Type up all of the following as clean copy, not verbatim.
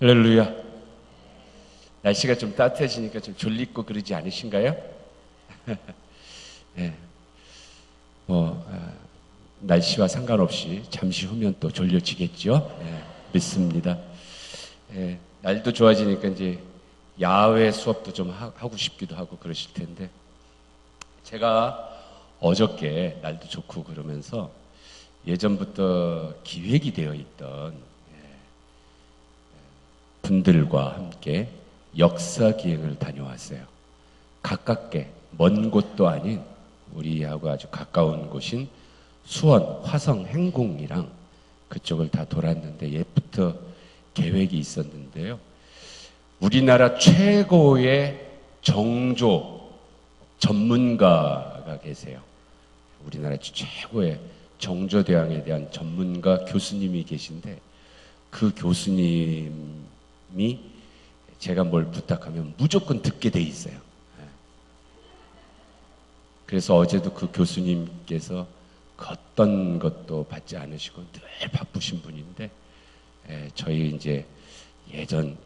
할렐루야. 날씨가 좀 따뜻해지니까 좀 졸리고 그러지 않으신가요? 네. 날씨와 상관없이 잠시 후면 또 졸려지겠죠? 네, 믿습니다. 네, 날도 좋아지니까 이제 야외 수업도 좀 하고 싶기도 하고 그러실 텐데, 제가 어저께 날도 좋고 그러면서 예전부터 기획이 되어 있던 분들과 함께 역사 기행을 다녀왔어요. 가깝게 먼 곳도 아닌 우리하고 아주 가까운 곳인 수원 화성 행궁이랑 그쪽을 다 돌았는데, 옛부터 계획이 있었는데요. 우리나라 최고의 정조 전문가가 계세요. 우리나라 최고의 정조대왕에 대한 전문가 교수님이 계신데, 그 교수님이 제가 뭘 부탁하면 무조건 듣게 돼 있어요. 그래서 어제도 그 교수님께서 어떤 것도 받지 않으시고 늘 바쁘신 분인데, 저희 이제 예전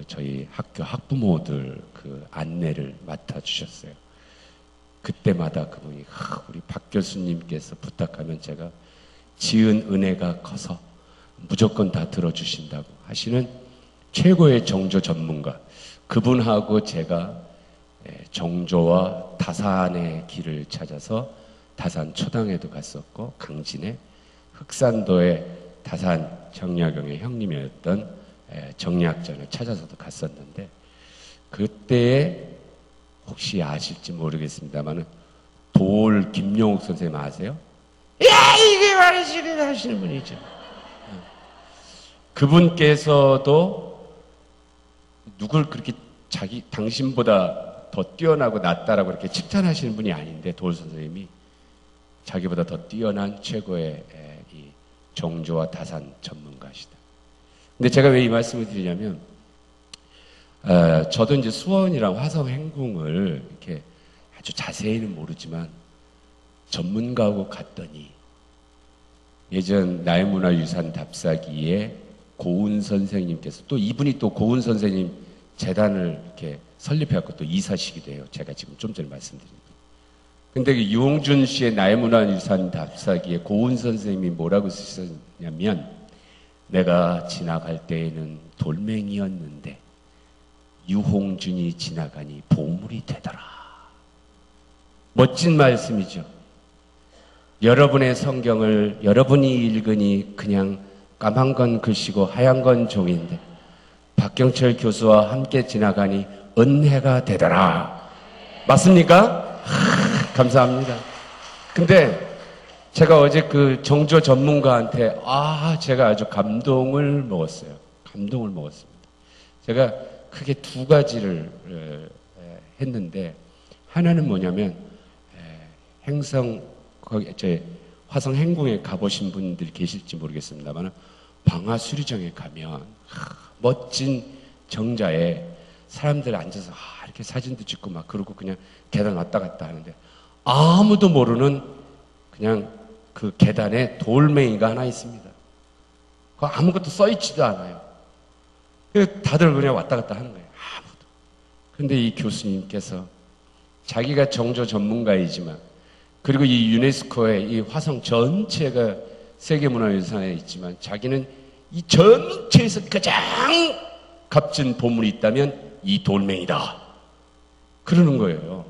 저희 학교 학부모들 그 안내를 맡아주셨어요. 그때마다 그분이 우리 박 교수님께서 부탁하면 제가 지은 은혜가 커서 무조건 다 들어주신다고 하시는 최고의 정조 전문가, 그분하고 제가 정조와 다산의 길을 찾아서 다산 초당에도 갔었고, 강진에 흑산도의 다산 정약용의 형님이었던 정약전을 찾아서도 갔었는데, 그때에 혹시 아실지 모르겠습니다만은 돌 김용옥 선생님 아세요? 야, 이게 말이지 하시는 분이죠. 그분께서도 누굴 그렇게 당신보다 더 뛰어나고 낫다라고 이렇게 칭찬하시는 분이 아닌데, 돌 선생님이 자기보다 더 뛰어난 최고의 이 정조와 다산 전문가시다. 근데 제가 왜 이 말씀을 드리냐면, 저도 이제 수원이랑 화성 행궁을 이렇게 아주 자세히는 모르지만 전문가하고 갔더니, 예전 나의문화유산 답사기에 고운 선생님께서, 또 이분이 또 고운 선생님 재단을 이렇게 설립해갖고 또 이사시기도 해요. 제가 지금 좀 전에 말씀드린 분. 근데 그 유홍준 씨의 나의문화유산 답사기에 고운 선생님이 뭐라고 쓰셨냐면, 내가 지나갈 때에는 돌멩이였는데 유홍준이 지나가니 보물이 되더라. 멋진 말씀이죠. 여러분의 성경을 여러분이 읽으니 그냥 까만 건 글씨고 하얀 건 종인데, 박경철 교수와 함께 지나가니 은혜가 되더라. 맞습니까? 감사합니다. 근데 제가 어제 그 정조 전문가한테 제가 아주 감동을 먹었어요. 감동을 먹었습니다. 제가 크게 두 가지를 했는데, 하나는 뭐냐면, 화성 행궁에 가보신 분들이 계실지 모르겠습니다만, 방화수리정에 가면 멋진 정자에 사람들 앉아서 이렇게 사진도 찍고 막 그러고 그냥 계단 왔다 갔다 하는데, 아무도 모르는 그냥 그 계단에 돌멩이가 하나 있습니다. 그 아무것도 써있지도 않아요. 다들 그냥 왔다 갔다 하는 거예요. 아무도. 근데 이 교수님께서 자기가 정조 전문가이지만, 그리고 이 유네스코의 이 화성 전체가 세계문화유산에 있지만, 자기는 이 전체에서 가장 값진 보물이 있다면 이 돌멩이다 그러는 거예요.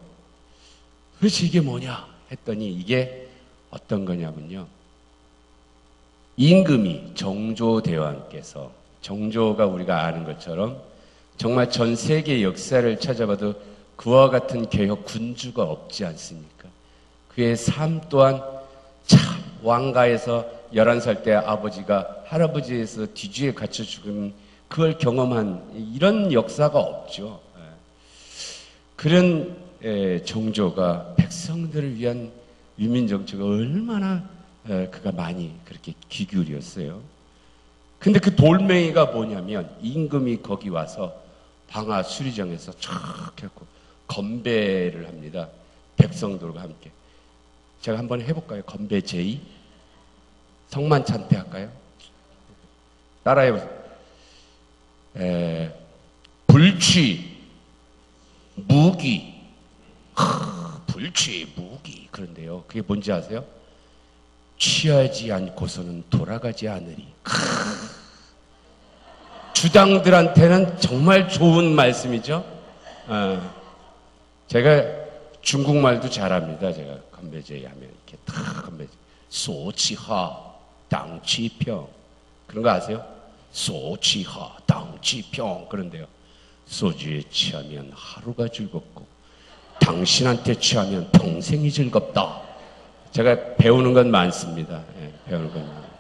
그래서 이게 뭐냐 했더니, 이게 어떤 거냐면요, 임금이 정조대왕께서, 정조가 우리가 아는 것처럼 정말 전 세계 역사를 찾아봐도 그와 같은 개혁 군주가 없지 않습니까? 그의 삶 또한 참, 왕가에서 11살 때 아버지가 할아버지에서 뒤주에 갇혀 죽은 그걸 경험한 이런 역사가 없죠. 그런 정조가 백성들을 위한 유민정책을 얼마나 그가 많이 그렇게 귀 기울였어요. 근데 그 돌멩이가 뭐냐면, 임금이 거기 와서 방화수리정에서 촥 해갖고 건배를 합니다. 백성들과 함께. 제가 한번 해볼까요? 건배 제의? 성만찬태 할까요? 따라해보세요. 불취, 무기, 불취, 무기. 그런데요, 그게 뭔지 아세요? 취하지 않고서는 돌아가지 않으리. 주당들한테는 정말 좋은 말씀이죠. 제가 중국말도 잘합니다. 제가 건배제 하면 이렇게 탁 건배제. 소치하 당치평 그런 거 아세요? 소치하 당치평. 그런데요, 소주에 취하면 하루가 즐겁고 당신한테 취하면 평생이 즐겁다. 제가 배우는 건 많습니다. 배우는 건 많아요.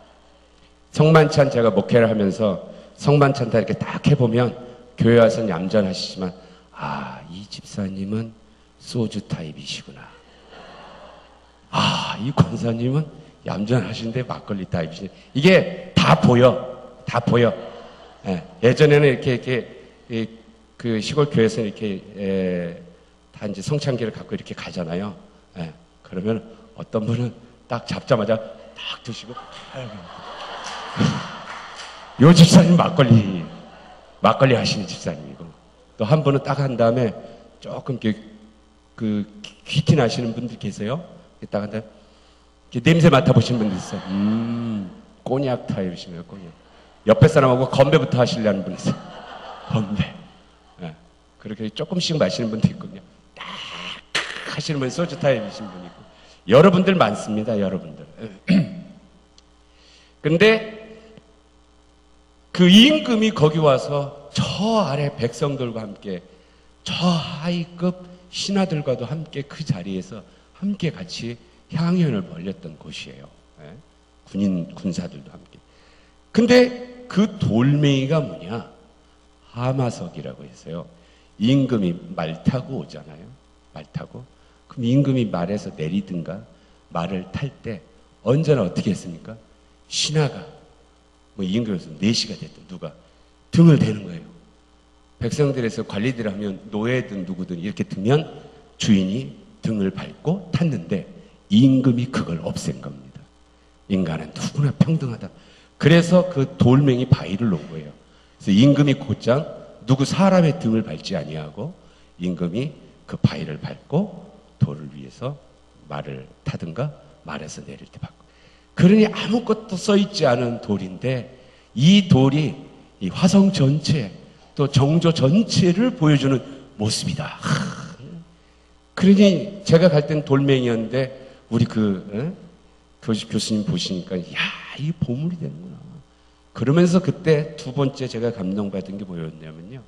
성만찬 제가 목회를 하면서 성만찬 다 이렇게 딱 해보면 교회 와서는 얌전하시지만 이 집사님은 소주 타입이시구나. 이 권사님은 얌전하신데 막걸리 타입이시네. 이게 다 보여. 다 보여. 예전에는 이렇게 그 시골 교회에서 이렇게 다 이제 성찬기를 갖고 이렇게 가잖아요. 그러면 어떤 분은 딱 잡자마자 딱 드시고 요 집사님 막걸리 하시는 집사님이고, 또 한 분은 딱 한 다음에 조금 그 귀티 나시는 분들 계세요. 딱 한 다음에 냄새 맡아보시는 분들 있어요. 꼬냑 타입이시네요. 꼬냑. 옆에 사람하고 건배부터 하시려는 분 있어요. 건배. 그렇게 조금씩 마시는 분도 있거든요. 딱 하시는 분이 소주 타입이신 분이 있고, 여러분들 많습니다. 여러분들. 근데 그 임금이 거기 와서 저 아래 백성들과 함께, 저 하위급 신하들과도 함께 그 자리에서 함께 같이 향연을 벌였던 곳이에요. 군사들도 함께. 근데 그 돌멩이가 뭐냐? 하마석이라고 해서요. 임금이 말 타고 오잖아요. 말 타고. 그럼 임금이 말에서 내리든가 말을 탈 때 언제나 어떻게 했습니까? 신하가 임금에서 4시가 됐든 누가 등을 대는 거예요. 백성들에서 관리들 하면 노예든 누구든 이렇게 두면 주인이 등을 밟고 탔는데 임금이 그걸 없앤 겁니다. 인간은 누구나 평등하다. 그래서 그 돌멩이 바위를 놓은 거예요. 그래서 임금이 곧장 누구 사람의 등을 밟지 아니하고 임금이 그 바위를 밟고 돌을 위해서 말을 타든가 말에서 내릴 때 밟고. 그러니 아무것도 써있지 않은 돌인데 이 돌이 이 화성 전체 또 정조 전체를 보여주는 모습이다. 그러니 제가 갈 땐 돌멩이였는데 우리 교수님 보시니까 이 보물이 되는구나. 그러면서 그때 두 번째 제가 감동받은 게 뭐였냐면요.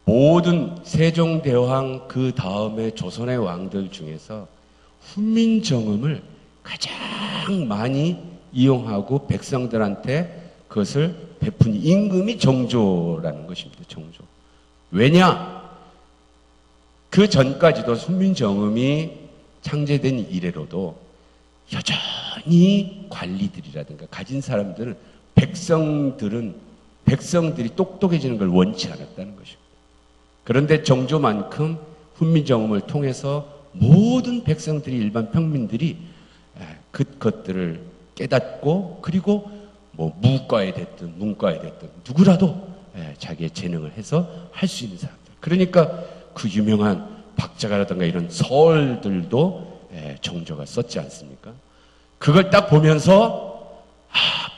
모든 세종대왕 그 다음에 조선의 왕들 중에서 훈민정음을 가장 많이 이용하고 백성들한테 그것을 베푼 임금이 정조라는 것입니다. 정조. 왜냐? 그 전까지도 훈민정음이 창제된 이래로도 여전히 관리들이라든가 가진 사람들은 백성들이 똑똑해지는 걸 원치 않았다는 것입니다. 그런데 정조만큼 훈민정음을 통해서 모든 백성들이, 일반 평민들이 그것들을 깨닫고, 그리고 무과에 됐든 문과에 됐든 누구라도 자기의 재능을 해서 할 수 있는 사람들. 그러니까 그 유명한 박자가라든가 이런 서얼들도 정조가 썼지 않습니까? 그걸 딱 보면서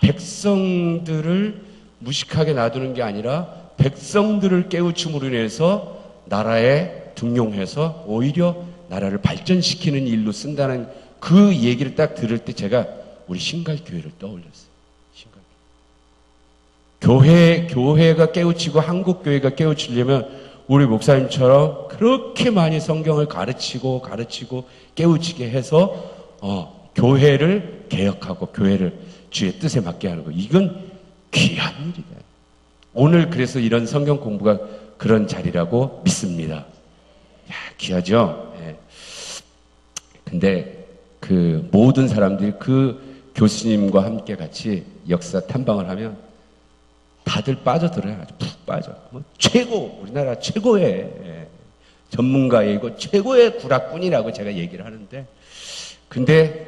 백성들을 무식하게 놔두는 게 아니라 백성들을 깨우침으로 인해서 나라에 등용해서 오히려 나라를 발전시키는 일로 쓴다는 그 얘기를 딱 들을 때 제가 우리 신갈교회를 떠올렸어요. 교회가 깨우치고 한국교회가 깨우치려면 우리 목사님처럼 그렇게 많이 성경을 가르치고 깨우치게 해서 교회를 개혁하고 교회를 주의 뜻에 맞게 하는 거, 이건 귀한 일이다. 오늘 그래서 이런 성경 공부가 그런 자리라고 믿습니다. 귀하죠? 근데 그 모든 사람들이 그 교수님과 함께 같이 역사 탐방을 하면 다들 빠져들어요. 아주 푹 빠져. 우리나라 최고의 전문가이고 최고의 구락꾼이라고 제가 얘기를 하는데, 근데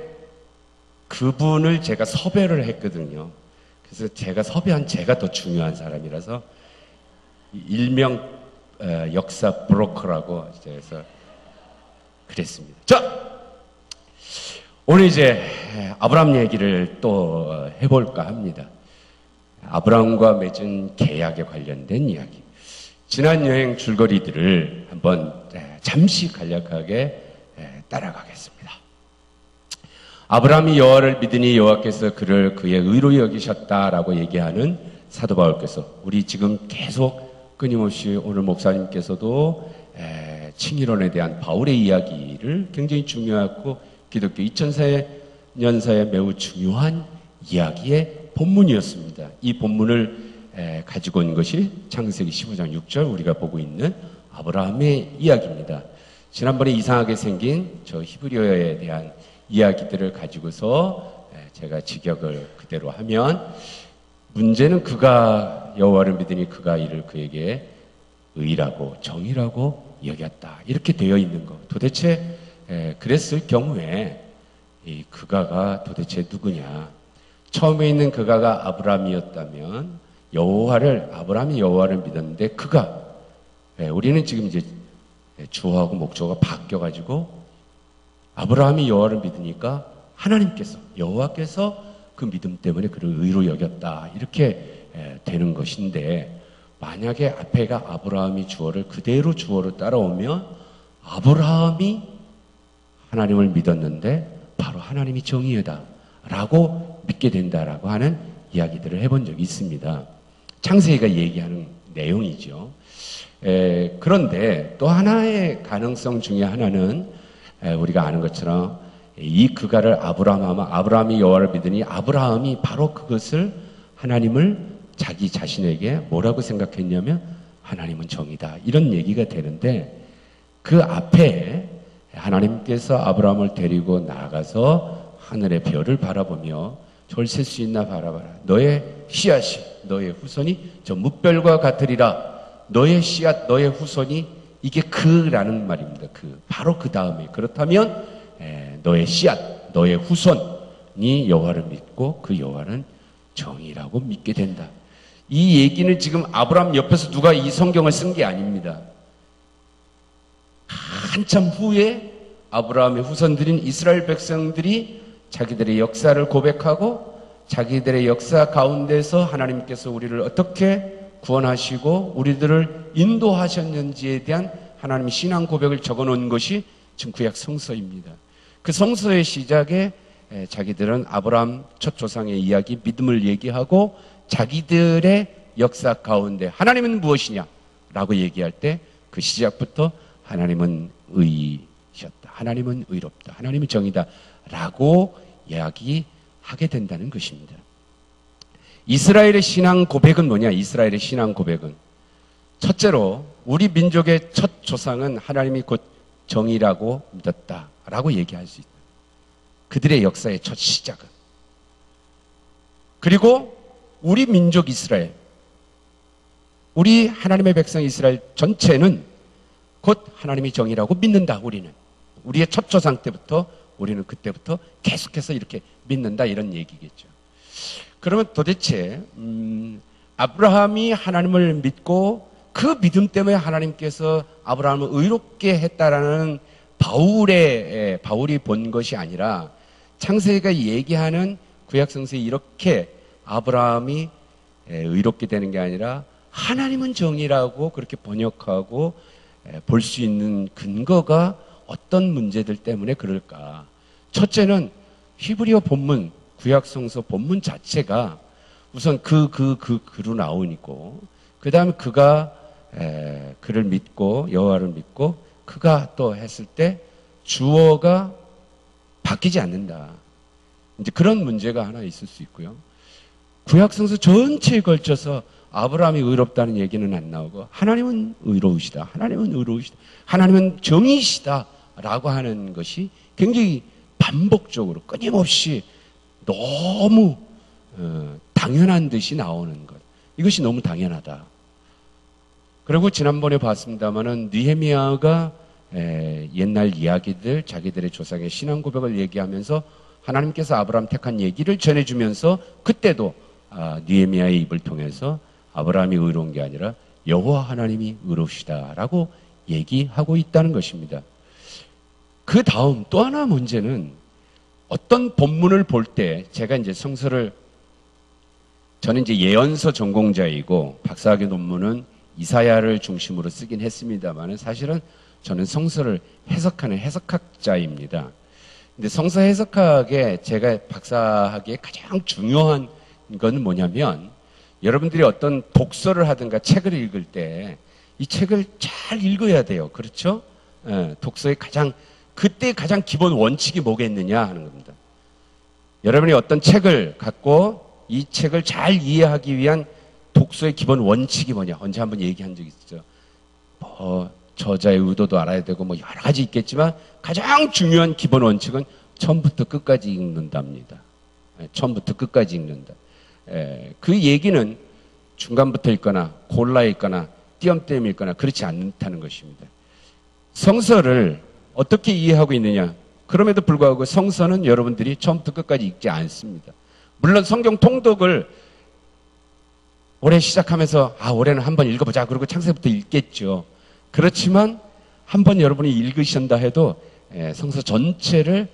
그분을 제가 섭외를 했거든요. 그래서 제가 섭외한 제가 더 중요한 사람이라서 일명 역사 브로커라고 해서 그랬습니다. 자, 오늘 이제 아브라함 얘기를 또 해볼까 합니다. 아브라함과 맺은 계약에 관련된 이야기. 지난 여행 줄거리들을 한번 잠시 간략하게 따라가겠습니다. 아브라함이 여호와를 믿으니 여호와께서 그를 그의 의로 여기셨다라고 얘기하는 사도 바울께서 우리 지금 계속 끊임없이 오늘 목사님께서도 칭의론에 대한 바울의 이야기를 굉장히 중요하고 기독교 2000년사에 매우 중요한 이야기의 본문이었습니다. 이 본문을 가지고 온 것이 창세기 15장 6절 우리가 보고 있는 아브라함의 이야기입니다. 지난번에 이상하게 생긴 저 히브리어에 대한 이야기들을 가지고서 제가 직역을 그대로 하면 문제는 그가 여호와를 믿으니 그가 이를 그에게 의라고 정의라고 여겼다. 이렇게 되어 있는 것. 도대체 그랬을 경우에 이 그가가 도대체 누구냐? 처음에 있는 그가가 아브라함이었다면 아브라함이 여호와를 믿었는데 그가 우리는 지금 이제 주어하고 목적어가 바뀌어가지고 아브라함이 여호와를 믿으니까 하나님께서 여호와께서 그 믿음 때문에 그를 의로 여겼다 이렇게 되는 것인데 만약에 앞에가 아브라함이 주어를 그대로 주어로 따라오면 아브라함이 하나님을 믿었는데 바로 하나님이 정의다 라고 믿게 된다라고 하는 이야기들을 해본 적이 있습니다. 창세기가 얘기하는 내용이죠. 그런데 또 하나의 가능성 중에 하나는 우리가 아는 것처럼 이 그가를 아브라함이 여호와를 믿으니 아브라함이 바로 그것을 하나님을 자기 자신에게 뭐라고 생각했냐면 하나님은 정이다 이런 얘기가 되는데 그 앞에 하나님께서 아브라함을 데리고 나가서 하늘의 별을 바라보며 저를 셀 수 있나 바라봐라. 너의 씨앗이 너의 후손이 저 뭇별과 같으리라. 너의 씨앗 너의 후손이 이게 그라는 말입니다. 바로 그 다음에 그렇다면 너의 씨앗 너의 후손이 여호와를 믿고 그 여호와는 정의라고 믿게 된다. 이 얘기는 지금 아브라함 옆에서 누가 이 성경을 쓴 게 아닙니다. 한참 후에 아브라함의 후손들인 이스라엘 백성들이 자기들의 역사를 고백하고 자기들의 역사 가운데서 하나님께서 우리를 어떻게 구원하시고 우리들을 인도하셨는지에 대한 하나님의 신앙 고백을 적어놓은 것이 지금 구약 성서입니다. 그 성서의 시작에 자기들은 아브라함 첫 조상의 이야기 믿음을 얘기하고 자기들의 역사 가운데 하나님은 무엇이냐 라고 얘기할 때 그 시작부터 하나님은 의이셨다. 하나님은 의롭다. 하나님은 정이다 라고 이야기하게 된다는 것입니다. 이스라엘의 신앙 고백은 뭐냐? 이스라엘의 신앙 고백은 첫째로 우리 민족의 첫 조상은 하나님이 곧 정의라고 믿었다라고 얘기할 수 있다. 그들의 역사의 첫 시작은. 그리고 우리 민족 이스라엘, 우리 하나님의 백성 이스라엘 전체는 곧 하나님이 정의라고 믿는다. 우리는 우리의 첫 조상 때부터 우리는 그때부터 계속해서 이렇게 믿는다 이런 얘기겠죠. 그러면 도대체 아브라함이 하나님을 믿고 그 믿음 때문에 하나님께서 아브라함을 의롭게 했다라는 바울이 본 것이 아니라 창세기가 얘기하는 구약성서에 이렇게 아브라함이 의롭게 되는 게 아니라 하나님은 정의라고 그렇게 번역하고 볼 수 있는 근거가 어떤 문제들 때문에 그럴까? 첫째는 히브리어 본문, 구약성서 본문 자체가 우선 그로 나오니까 그 다음에 그가 그를 믿고 여호와를 믿고 그가 또 했을 때 주어가 바뀌지 않는다. 이제 그런 문제가 하나 있을 수 있고요. 구약성서 전체에 걸쳐서 아브라함이 의롭다는 얘기는 안 나오고 하나님은 의로우시다. 하나님은 의로우시다. 하나님은 정의시다. 라고 하는 것이 굉장히 반복적으로 끊임없이 너무 당연한 듯이 나오는 것. 이것이 너무 당연하다. 그리고 지난번에 봤습니다마는 느헤미야가 옛날 이야기들 자기들의 조상의 신앙 고백을 얘기하면서 하나님께서 아브라함 택한 얘기를 전해주면서 그때도 느헤미야의 입을 통해서 아브라함이 의로운 게 아니라 여호와 하나님이 의로우시다라고 얘기하고 있다는 것입니다. 그 다음 또 하나 문제는 어떤 본문을 볼 때 제가 이제 성서를 저는 이제 예언서 전공자이고 박사학위 논문은 이사야를 중심으로 쓰긴 했습니다만 사실은 저는 성서를 해석하는 해석학자입니다. 근데 성서 해석학에 제가 박사학위에 가장 중요한 건 뭐냐면 여러분들이 어떤 독서를 하든가 책을 읽을 때 이 책을 잘 읽어야 돼요. 그렇죠? 독서의 그때 가장 기본 원칙이 뭐겠느냐 하는 겁니다. 여러분이 어떤 책을 갖고 이 책을 잘 이해하기 위한 독서의 기본 원칙이 뭐냐? 언제 한번 얘기한 적 있죠. 저자의 의도도 알아야 되고 뭐 여러 가지 있겠지만 가장 중요한 기본 원칙은 처음부터 끝까지 읽는답니다. 처음부터 끝까지 읽는다. 그 얘기는 중간부터 읽거나 골라 읽거나 띄엄띄엄 읽거나 그렇지 않다는 것입니다. 성서를 어떻게 이해하고 있느냐? 그럼에도 불구하고 성서는 여러분들이 처음부터 끝까지 읽지 않습니다. 물론 성경 통독을 올해 시작하면서 올해는 한번 읽어보자 그러고 창세부터 읽겠죠. 그렇지만 한번 여러분이 읽으신다 해도 성서 전체를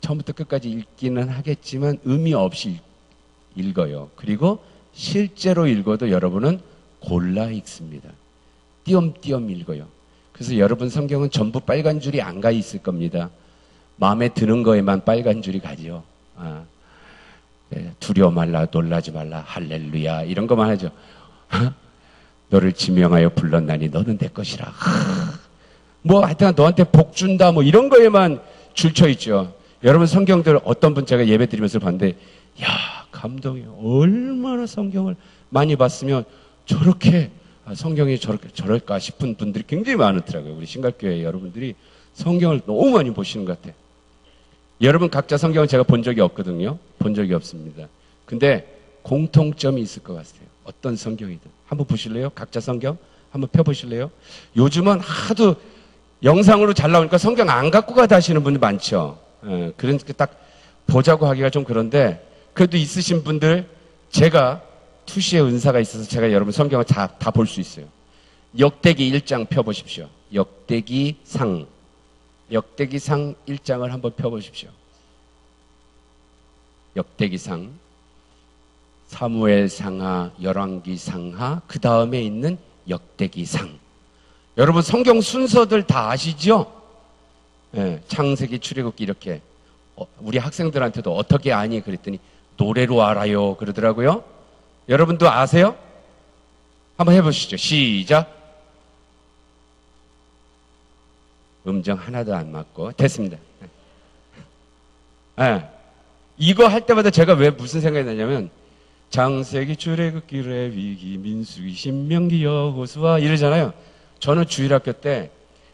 처음부터 끝까지 읽기는 하겠지만 의미 없이 읽어요. 그리고 실제로 읽어도 여러분은 골라 읽습니다. 띄엄띄엄 읽어요. 그래서 여러분 성경은 전부 빨간 줄이 안 가 있을 겁니다. 마음에 드는 거에만 빨간 줄이 가죠. 두려워 말라, 놀라지 말라, 할렐루야 이런 것만 하죠. 너를 지명하여 불렀나니 너는 내 것이라. 뭐 하여튼 너한테 복 준다 뭐 이런 거에만 줄쳐 있죠. 여러분 성경들 어떤 분 제가 예배 드리면서 봤는데 감동이에요. 얼마나 성경을 많이 봤으면 저렇게 성경이 저럴까 싶은 분들이 굉장히 많더라고요. 우리 신갈교회 여러분들이 성경을 너무 많이 보시는 것 같아요. 여러분 각자 성경을 제가 본 적이 없거든요. 본 적이 없습니다. 근데 공통점이 있을 것 같아요. 어떤 성경이든. 한번 보실래요? 각자 성경 한번 펴보실래요? 요즘은 하도 영상으로 잘 나오니까 성경 안 갖고 가다 하시는 분들 많죠. 그러니까 딱 보자고 하기가 좀 그런데 그래도 있으신 분들 제가 투시의 은사가 있어서 제가 여러분 성경을 다 볼 수 있어요. 역대기 1장 펴보십시오. 역대기상 1장을 한번 펴보십시오. 역대기상, 사무엘상하, 열왕기상하, 그 다음에 있는 역대기상. 여러분 성경 순서들 다 아시죠? 창세기, 출애굽기 이렇게. 우리 학생들한테도 어떻게 아니? 그랬더니 노래로 알아요 그러더라고요. 여러분도 아세요? 한번 해보시죠. 시작. 음정 하나도 안 맞고 됐습니다. 이거 할 때마다 제가 왜 무슨 생각이 나냐면 창세기, 출애굽기, 레위기, 민수기, 신명기, 여호수아 이러잖아요. 저는 주일학교 때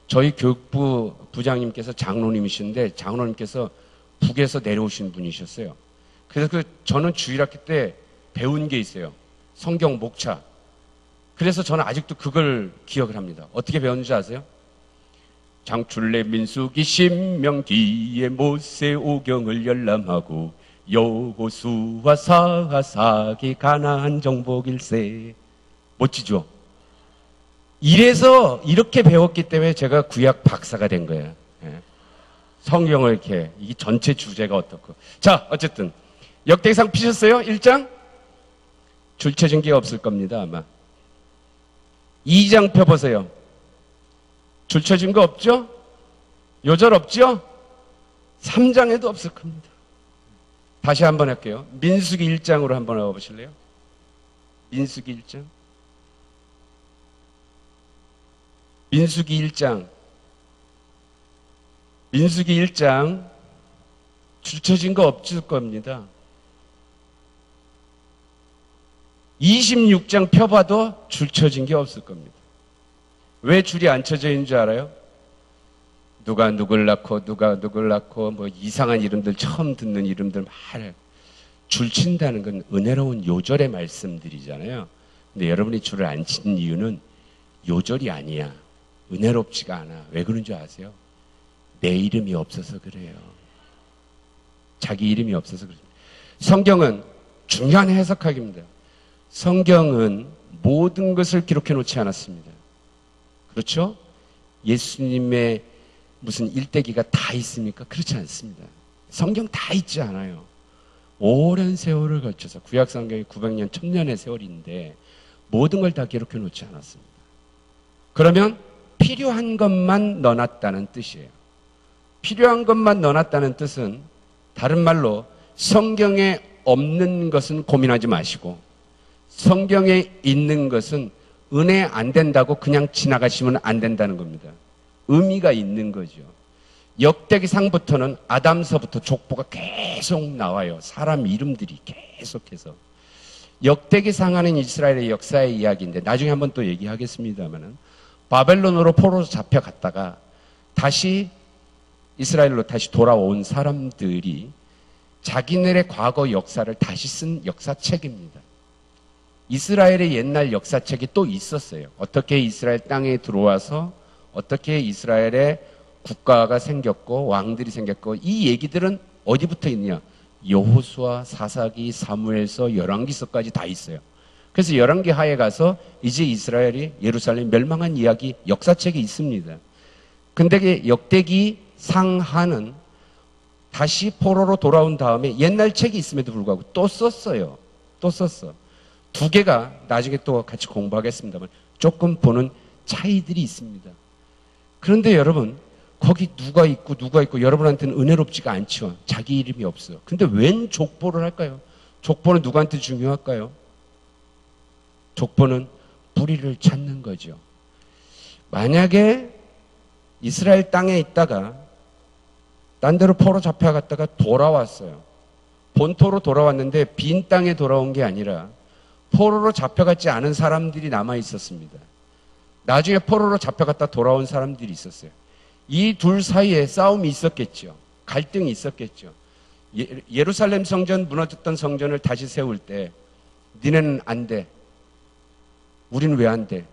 저희 교육부 부장님께서 장로님이신데 장로님께서 북에서 내려오신 분이셨어요. 그래서 저는 주일학교 때 배운 게 있어요. 성경 목차. 그래서 저는 아직도 그걸 기억을 합니다. 어떻게 배웠는지 아세요? 장출래 민수기 신명기에 모세 오경을 열람하고 여호수아 사사기 가나안 정복일세. 멋지죠? 이래서 이렇게 배웠기 때문에 제가 구약 박사가 된 거예요. 성경을 이렇게 이 전체 주제가 어떻고. 자 어쨌든 역대기상 피셨어요? 1장? 줄 쳐진 게 없을 겁니다 아마. 2장 펴보세요. 줄 쳐진 거 없죠? 요절 없죠? 3장에도 없을 겁니다. 다시 한번 할게요. 민수기 1장으로 한번 와보실래요? 민수기 1장. 민수기 1장. 민수기 1장 줄 쳐진 거 없을 겁니다. 26장 펴봐도 줄 쳐진 게 없을 겁니다. 왜 줄이 안 쳐져 있는 줄 알아요? 누가 누굴 낳고 누가 누굴 낳고 뭐 이상한 이름들 처음 듣는 이름들 말을 줄 친다는 건 은혜로운 요절의 말씀들이잖아요. 근데 여러분이 줄을 안 치는 이유는 요절이 아니야. 은혜롭지가 않아. 왜 그런 줄 아세요? 내 이름이 없어서 그래요. 자기 이름이 없어서 그래요. 성경은 중요한 해석학입니다. 성경은 모든 것을 기록해 놓지 않았습니다. 그렇죠? 예수님의 무슨 일대기가 다 있습니까? 그렇지 않습니다. 성경 다 있지 않아요. 오랜 세월을 거쳐서 구약 성경이 900년, 1000년의 세월인데 모든 걸 다 기록해 놓지 않았습니다. 그러면 필요한 것만 넣어놨다는 뜻이에요. 필요한 것만 넣어놨다는 뜻은 다른 말로 성경에 없는 것은 고민하지 마시고 성경에 있는 것은 은혜 안 된다고 그냥 지나가시면 안 된다는 겁니다. 의미가 있는 거죠. 역대기상부터는 아담서부터 족보가 계속 나와요. 사람 이름들이 계속해서. 역대기상 하는 이스라엘의 역사의 이야기인데 나중에 한번 또 얘기하겠습니다만은 바벨론으로 포로로 잡혀갔다가 다시 이스라엘로 다시 돌아온 사람들이 자기네의 과거 역사를 다시 쓴 역사책입니다. 이스라엘의 옛날 역사책이 또 있었어요. 어떻게 이스라엘 땅에 들어와서 어떻게 이스라엘의 국가가 생겼고 왕들이 생겼고 이 얘기들은 어디부터 있냐? 여호수아, 사사기, 사무엘서, 열왕기서까지 다 있어요. 그래서 열왕기 하에 가서 이제 이스라엘이 예루살렘 멸망한 이야기 역사책이 있습니다. 근데 역대기 상하는 다시 포로로 돌아온 다음에 옛날 책이 있음에도 불구하고 또 썼어요. 또 썼어. 두 개가 나중에 또 같이 공부하겠습니다만 조금 보는 차이들이 있습니다. 그런데 여러분 거기 누가 있고 여러분한테는 은혜롭지가 않죠. 자기 이름이 없어요. 근데 웬 족보를 할까요? 족보는 누구한테 중요할까요? 족보는 뿌리를 찾는 거죠. 만약에 이스라엘 땅에 있다가 딴 데로 포로 잡혀갔다가 돌아왔어요. 본토로 돌아왔는데 빈 땅에 돌아온 게 아니라 포로로 잡혀갔지 않은 사람들이 남아 있었습니다. 나중에 포로로 잡혀갔다 돌아온 사람들이 있었어요. 이 둘 사이에 싸움이 있었겠죠. 갈등이 있었겠죠. 예루살렘 성전, 무너졌던 성전을 다시 세울 때 니네는 안 돼. 우리는 왜 안 돼?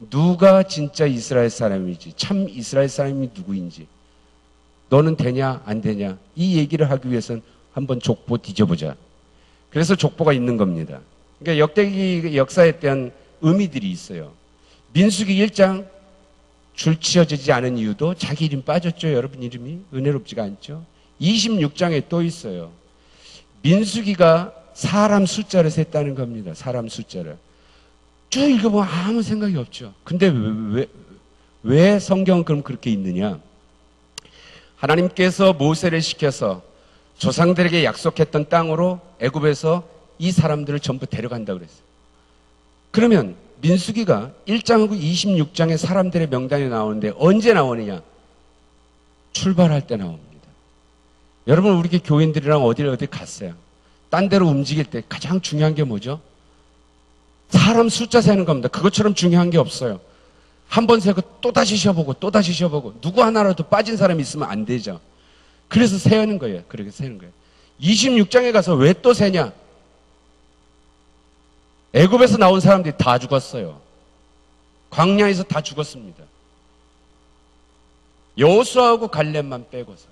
누가 진짜 이스라엘 사람이지? 참 이스라엘 사람이 누구인지. 너는 되냐 안 되냐? 이 얘기를 하기 위해서는 한번 족보 뒤져보자. 그래서 족보가 있는 겁니다. 그러니까 역대기 역사에 대한 의미들이 있어요. 민수기 1장 줄 치어지지 않은 이유도 자기 이름 빠졌죠. 여러분 이름이 은혜롭지가 않죠. 26장에 또 있어요. 민수기가 사람 숫자를 셌다는 겁니다. 사람 숫자를. 쭉 읽어보면 아무 생각이 없죠. 근데 왜 성경은 그럼 그렇게 있느냐? 하나님께서 모세를 시켜서 조상들에게 약속했던 땅으로 애굽에서 이 사람들을 전부 데려간다고 그랬어요. 그러면 민수기가 1장하고 26장의 사람들의 명단이 나오는데 언제 나오느냐? 출발할 때 나옵니다. 여러분 우리 교인들이랑 어디 갔어요. 딴 데로 움직일 때 가장 중요한 게 뭐죠? 사람 숫자 세는 겁니다. 그것처럼 중요한 게 없어요. 한 번 세고 또다시 쉬어보고 또다시 쉬어보고 누구 하나라도 빠진 사람이 있으면 안 되죠. 그래서 세는 거예요. 그렇게 세는 거예요. 26장에 가서 왜 또 세냐? 애굽에서 나온 사람들이 다 죽었어요. 광야에서 다 죽었습니다. 여호수아하고 갈렙만 빼고서.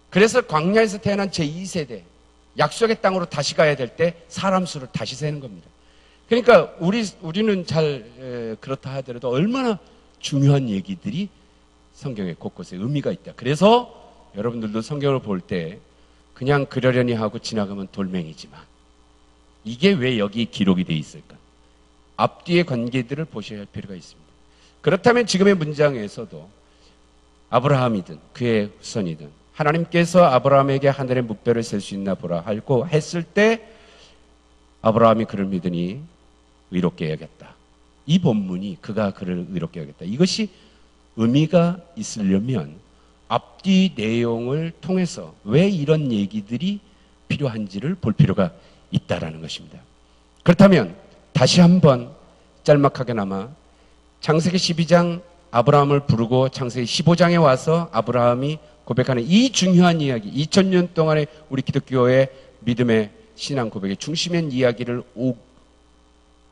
그래서 광야에서 태어난 제2세대 약속의 땅으로 다시 가야 될 때 사람 수를 다시 세는 겁니다. 그러니까 우리는 잘 그렇다 하더라도 얼마나 중요한 얘기들이 성경에 곳곳에 의미가 있다. 그래서 여러분들도 성경을 볼 때 그냥 그러려니 하고 지나가면 돌멩이지만 이게 왜 여기 기록이 돼 있을까? 앞뒤의 관계들을 보셔야 할 필요가 있습니다. 그렇다면 지금의 문장에서도 아브라함이든 그의 후손이든 하나님께서 아브라함에게 하늘의 묵별을 셀 수 있나 보라 하고 했을 때 아브라함이 그를 믿으니 의롭게 여겼다. 이 본문이 그가 그를 의롭게 여겼다. 이것이 의미가 있으려면 앞뒤 내용을 통해서 왜 이런 얘기들이 필요한지를 볼 필요가 있다라는 것입니다. 그렇다면 다시 한번 짤막하게나마 창세기 12장 아브라함을 부르고 창세기 15장에 와서 아브라함이 고백하는 이 중요한 이야기, 2000년 동안의 우리 기독교의 믿음의 신앙 고백의 중심인 이야기를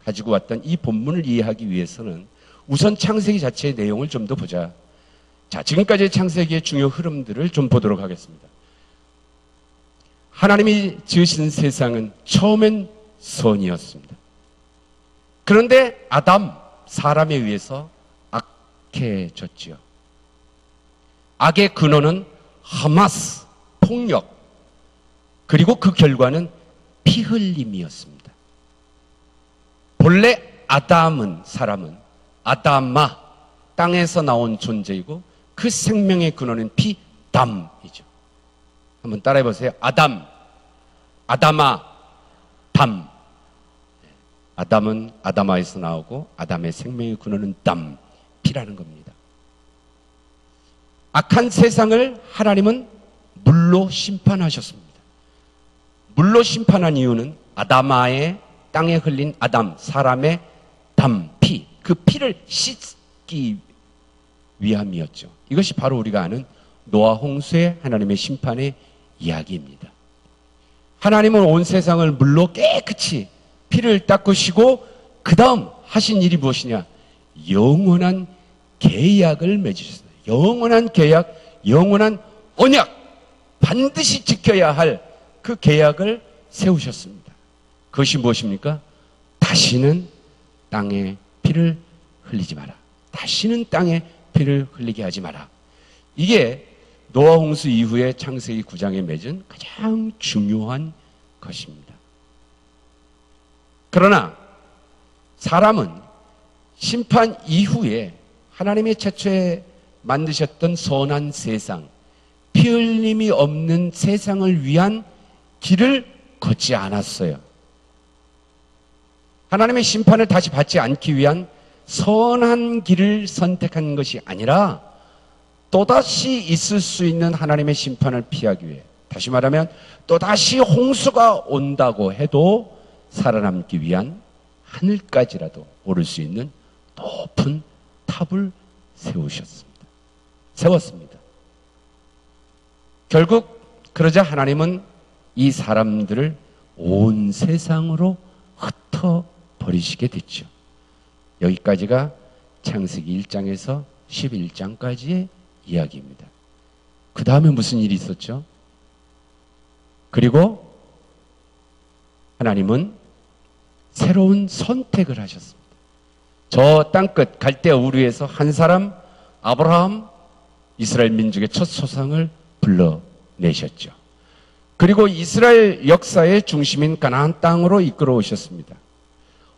가지고 왔던 이 본문을 이해하기 위해서는 우선 창세기 자체의 내용을 좀 더 보자. 자, 지금까지의 창세기의 중요 흐름들을 좀 보도록 하겠습니다. 하나님이 지으신 세상은 처음엔 선이었습니다. 그런데 아담, 사람에 의해서 악해졌지요. 악의 근원은 하마스, 폭력, 그리고 그 결과는 피 흘림이었습니다. 본래 아담은, 사람은 아담마, 땅에서 나온 존재이고 그 생명의 근원은 피담이죠. 한번 따라해 보세요. 아담, 아담아, 담. 아담은 아담아에서 나오고 아담의 생명의 근원은 담, 피라는 겁니다. 악한 세상을 하나님은 물로 심판하셨습니다. 물로 심판한 이유는 아담아의 땅에 흘린 아담, 사람의 담, 피, 그 피를 씻기 위함이었죠. 이것이 바로 우리가 아는 노아 홍수의 하나님의 심판의 이야기입니다. 하나님은 온 세상을 물로 깨끗이 피를 닦으시고 그 다음 하신 일이 무엇이냐? 영원한 계약을 맺으셨어요. 영원한 계약, 영원한 언약, 반드시 지켜야 할 그 계약을 세우셨습니다. 그것이 무엇입니까? 다시는 땅에 피를 흘리지 마라. 다시는 땅에 피를 흘리게 하지 마라. 이게 노아 홍수 이후에 창세기 9장에 맺은 가장 중요한 것입니다. 그러나 사람은 심판 이후에 하나님의 최초에 만드셨던 선한 세상, 피 흘림이 없는 세상을 위한 길을 걷지 않았어요. 하나님의 심판을 다시 받지 않기 위한 선한 길을 선택한 것이 아니라 또다시 있을 수 있는 하나님의 심판을 피하기 위해, 다시 말하면 또다시 홍수가 온다고 해도 살아남기 위한 하늘까지라도 오를 수 있는 높은 탑을 세웠습니다. 결국 그러자 하나님은 이 사람들을 온 세상으로 흩어버리시게 됐죠. 여기까지가 창세기 1장에서 11장까지의 이야기입니다. 그 다음에 무슨 일이 있었죠? 그리고 하나님은 새로운 선택을 하셨습니다. 저 땅끝 갈대아 우르에서 한 사람, 아브라함, 이스라엘 민족의 첫 소상을 불러내셨죠. 그리고 이스라엘 역사의 중심인 가나안 땅으로 이끌어 오셨습니다.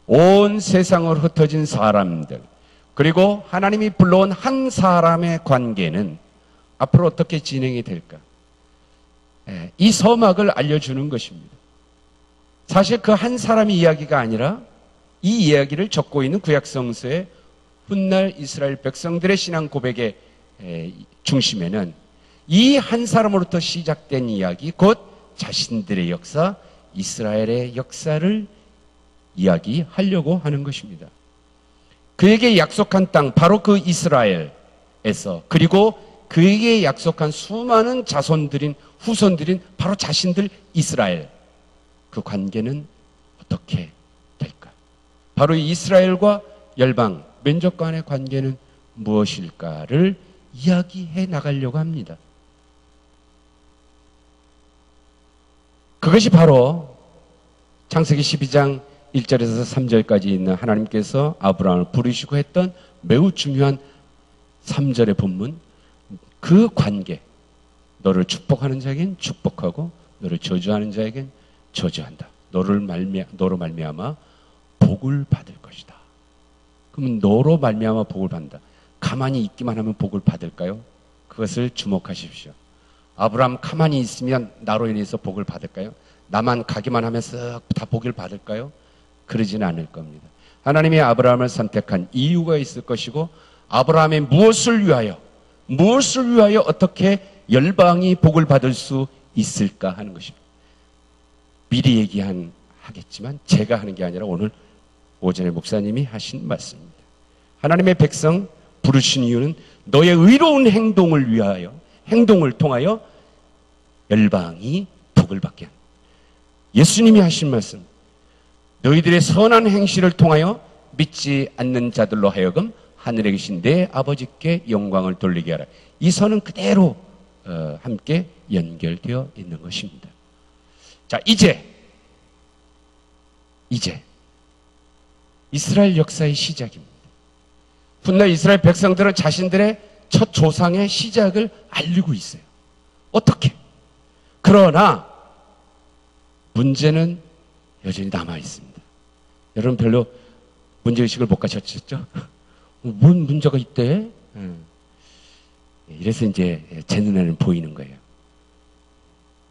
온 세상으로 흩어진 사람들, 그리고 하나님이 불러온 한 사람의 관계는 앞으로 어떻게 진행이 될까? 이 서막을 알려주는 것입니다. 사실 그 한 사람의 이야기가 아니라 이 이야기를 적고 있는 구약성서의 훗날 이스라엘 백성들의 신앙 고백의 중심에는 이 한 사람으로부터 시작된 이야기, 곧 자신들의 역사, 이스라엘의 역사를 이야기하려고 하는 것입니다. 그에게 약속한 땅, 바로 그 이스라엘에서, 그리고 그에게 약속한 수많은 자손들인, 후손들인 바로 자신들 이스라엘, 그 관계는 어떻게 될까? 바로 이스라엘과 열방, 민족 간의 관계는 무엇일까를 이야기해 나가려고 합니다. 그것이 바로 창세기 12장 1절에서 3절까지 있는 하나님께서 아브라함을 부르시고 했던 매우 중요한 3절의 본문, 그 관계, 너를 축복하는 자에겐 축복하고 너를 저주하는 자에겐 저주한다. 너로 말미암아 복을 받을 것이다. 그러면 너로 말미암아 복을 받는다. 가만히 있기만 하면 복을 받을까요? 그것을 주목하십시오. 아브라함 가만히 있으면 나로 인해서 복을 받을까요? 나만 가기만 하면 쓱 다 복을 받을까요? 그러지는 않을 겁니다. 하나님이 아브라함을 선택한 이유가 있을 것이고, 아브라함의 무엇을 위하여 어떻게 열방이 복을 받을 수 있을까 하는 것입니다. 미리 하겠지만 제가 하는 게 아니라 오늘 오전에 목사님이 하신 말씀입니다. 하나님의 백성 부르신 이유는 너의 의로운 행동을 통하여 열방이 복을 받게 한다. 예수님이 하신 말씀, 너희들의 선한 행실을 통하여 믿지 않는 자들로 하여금 하늘에 계신 내 아버지께 영광을 돌리게 하라. 이 선은 그대로 함께 연결되어 있는 것입니다. 자, 이제 이스라엘 역사의 시작입니다. 훗날 이스라엘 백성들은 자신들의 첫 조상의 시작을 알리고 있어요. 어떻게? 그러나 문제는 여전히 남아 있습니다. 여러분 별로 문제의식을 못 가졌죠? 뭔 문제가 있대? 이래서 이제 제 눈에는 보이는 거예요.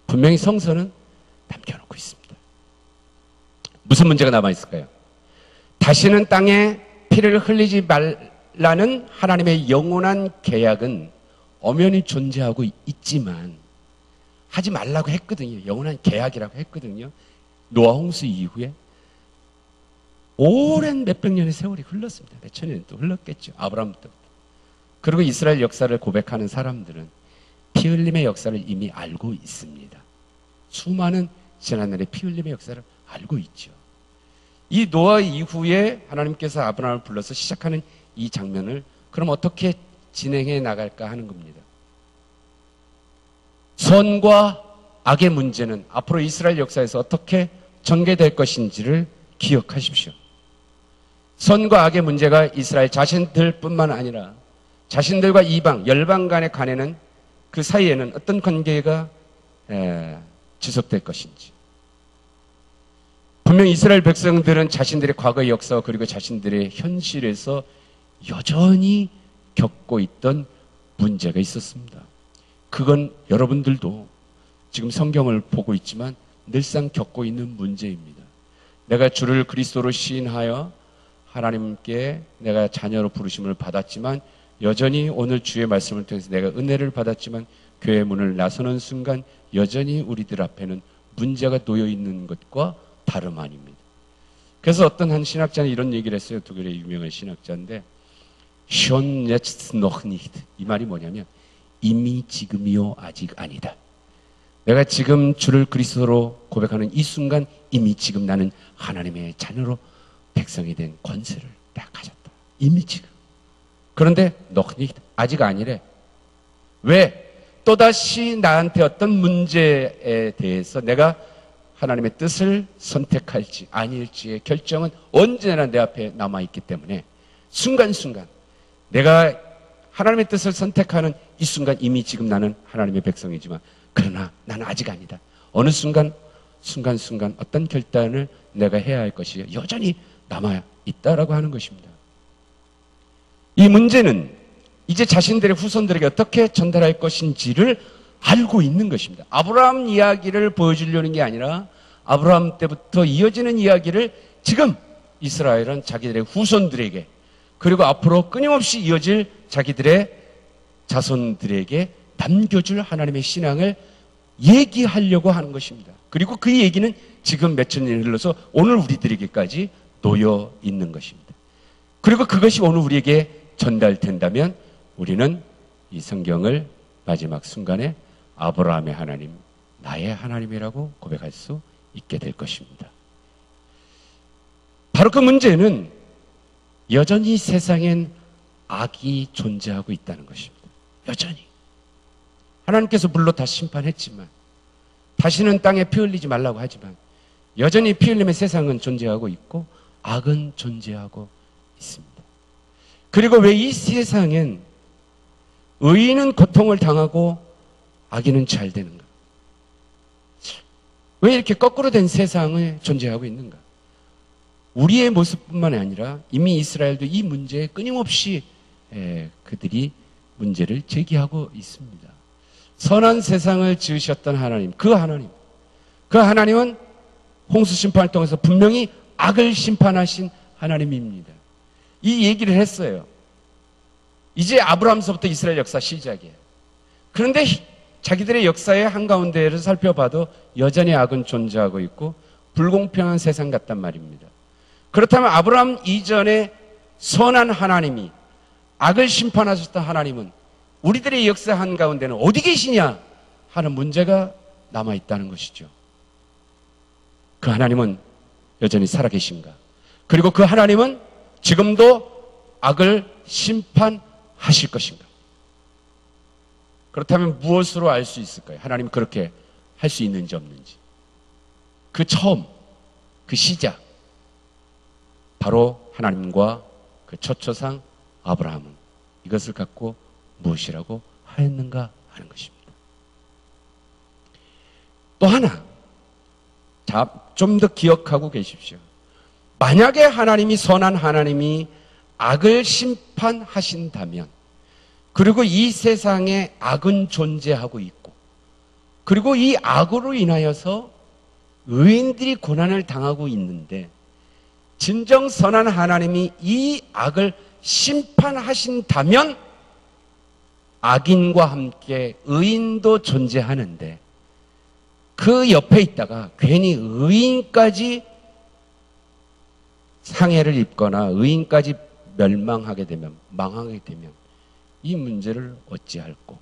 분명히 성서는 남겨놓고 있습니다. 무슨 문제가 남아 있을까요? 다시는 땅에 피를 흘리지 말라는 하나님의 영원한 계약은 엄연히 존재하고 있지만 하지 말라고 했거든요. 영원한 계약이라고 했거든요. 노아 홍수 이후에 오랜 몇백 년의 세월이 흘렀습니다. 몇천 년이 또 흘렀겠죠. 아브라함 때부터. 그리고 이스라엘 역사를 고백하는 사람들은 피 흘림의 역사를 이미 알고 있습니다. 수많은 지난날의 피 흘림의 역사를 알고 있죠. 이 노아 이후에 하나님께서 아브라함을 불러서 시작하는 이 장면을 그럼 어떻게 진행해 나갈까 하는 겁니다. 선과 악의 문제는 앞으로 이스라엘 역사에서 어떻게 전개될 것인지를 기억하십시오. 선과 악의 문제가 이스라엘 자신들뿐만 아니라 자신들과 이방, 열방 간의 간에는 그 사이에는 어떤 관계가 지속될 것인지. 분명 이스라엘 백성들은 자신들의 과거의 역사와 그리고 자신들의 현실에서 여전히 겪고 있던 문제가 있었습니다. 그건 여러분들도 지금 성경을 보고 있지만 늘상 겪고 있는 문제입니다. 내가 주를 그리스도로 시인하여 하나님께 내가 자녀로 부르심을 받았지만 여전히 오늘 주의 말씀을 통해서 내가 은혜를 받았지만 교회 문을 나서는 순간 여전히 우리들 앞에는 문제가 놓여 있는 것과 다름 아닙니다. 그래서 어떤 한 신학자는 이런 얘기를 했어요. 독일의 유명한 신학자인데 schon jetzt noch nicht. 이 말이 뭐냐면 이미 지금이요 아직 아니다. 내가 지금 주를 그리스도로 고백하는 이 순간 이미 지금 나는 하나님의 자녀로 백성이 된 권세를 내가 가졌다. 이미 지금. 그런데 noch nicht. 아직 아니래. 왜? 또다시 나한테 어떤 문제에 대해서 내가 하나님의 뜻을 선택할지 아닐지의 결정은 언제나 내 앞에 남아있기 때문에 순간순간 내가 하나님의 뜻을 선택하는 이 순간 이미 지금 나는 하나님의 백성이지만 그러나 나는 아직 아니다. 어느 순간 어떤 결단을 내가 해야 할 것이 여전히 남아있다라고 하는 것입니다. 이 문제는 이제 자신들의 후손들에게 어떻게 전달할 것인지를 알고 있는 것입니다. 아브라함 이야기를 보여주려는 게 아니라 아브라함 때부터 이어지는 이야기를 지금 이스라엘은 자기들의 후손들에게 그리고 앞으로 끊임없이 이어질 자기들의 자손들에게 남겨줄 하나님의 신앙을 얘기하려고 하는 것입니다. 그리고 그 얘기는 지금 몇천 년이 흘러서 오늘 우리들에게까지 놓여 있는 것입니다. 그리고 그것이 오늘 우리에게 전달된다면 우리는 이 성경을 마지막 순간에 아브라함의 하나님, 나의 하나님이라고 고백할 수 있게 될 것입니다. 바로 그 문제는 여전히 세상엔 악이 존재하고 있다는 것입니다. 여전히. 하나님께서 물론 다 심판했지만 다시는 땅에 피 흘리지 말라고 하지만 여전히 피 흘림의 세상은 존재하고 있고 악은 존재하고 있습니다. 그리고 왜 이 세상엔 의인은 고통을 당하고 악인은 잘 되는가? 왜 이렇게 거꾸로 된 세상을 존재하고 있는가? 우리의 모습뿐만 아니라 이미 이스라엘도 이 문제에 끊임없이 그들이 문제를 제기하고 있습니다. 선한 세상을 지으셨던 하나님, 그 하나님은 홍수 심판을 통해서 분명히 악을 심판하신 하나님입니다. 이 얘기를 했어요. 이제 아브라함서부터 이스라엘 역사 시작이에요. 그런데 자기들의 역사의 한가운데를 살펴봐도 여전히 악은 존재하고 있고 불공평한 세상 같단 말입니다. 그렇다면 아브라함 이전에 선한 하나님이 악을 심판하셨던 하나님은 우리들의 역사 한가운데는 어디 계시냐 하는 문제가 남아있다는 것이죠. 그 하나님은 여전히 살아계신가? 그리고 그 하나님은 지금도 악을 심판하실 것인가? 그렇다면 무엇으로 알 수 있을까요? 하나님 그렇게 할 수 있는지 없는지. 그 처음, 그 시작, 바로 하나님과 그 첫 조상 아브라함은 이것을 갖고 무엇이라고 하였는가 하는 것입니다. 또 하나, 자, 좀 더 기억하고 계십시오. 만약에 하나님이, 선한 하나님이 악을 심판하신다면, 그리고 이 세상에 악은 존재하고 있고, 그리고 이 악으로 인하여서 의인들이 고난을 당하고 있는데, 진정 선한 하나님이 이 악을 심판하신다면 악인과 함께 의인도 존재하는데, 그 옆에 있다가 괜히 의인까지 상해를 입거나 의인까지 멸망하게 되면, 망하게 되면 이 문제를 어찌할꼬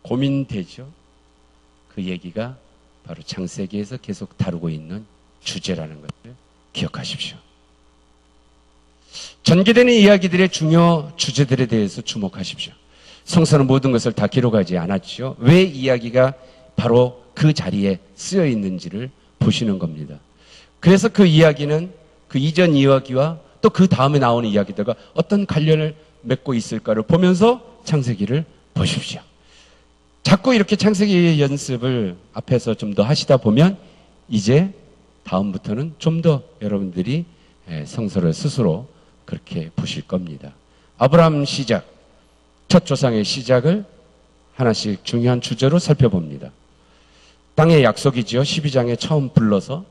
고민되죠. 그 얘기가 바로 창세기에서 계속 다루고 있는 주제라는 것을 기억하십시오. 전개되는 이야기들의 중요 주제들에 대해서 주목하십시오. 성서는 모든 것을 다 기록하지 않았죠. 왜 이야기가 바로 그 자리에 쓰여 있는지를 보시는 겁니다. 그래서 그 이야기는 그 이전 이야기와 또 그 다음에 나오는 이야기들과 어떤 관련을 맺고 있을까를 보면서 창세기를 보십시오. 자꾸 이렇게 창세기 연습을 앞에서 좀 더 하시다 보면 이제 다음부터는 좀 더 여러분들이 성서를 스스로 그렇게 보실 겁니다. 아브라함 시작, 첫 조상의 시작을 하나씩 중요한 주제로 살펴봅니다. 땅의 약속이지요. 12장에 처음 불러서.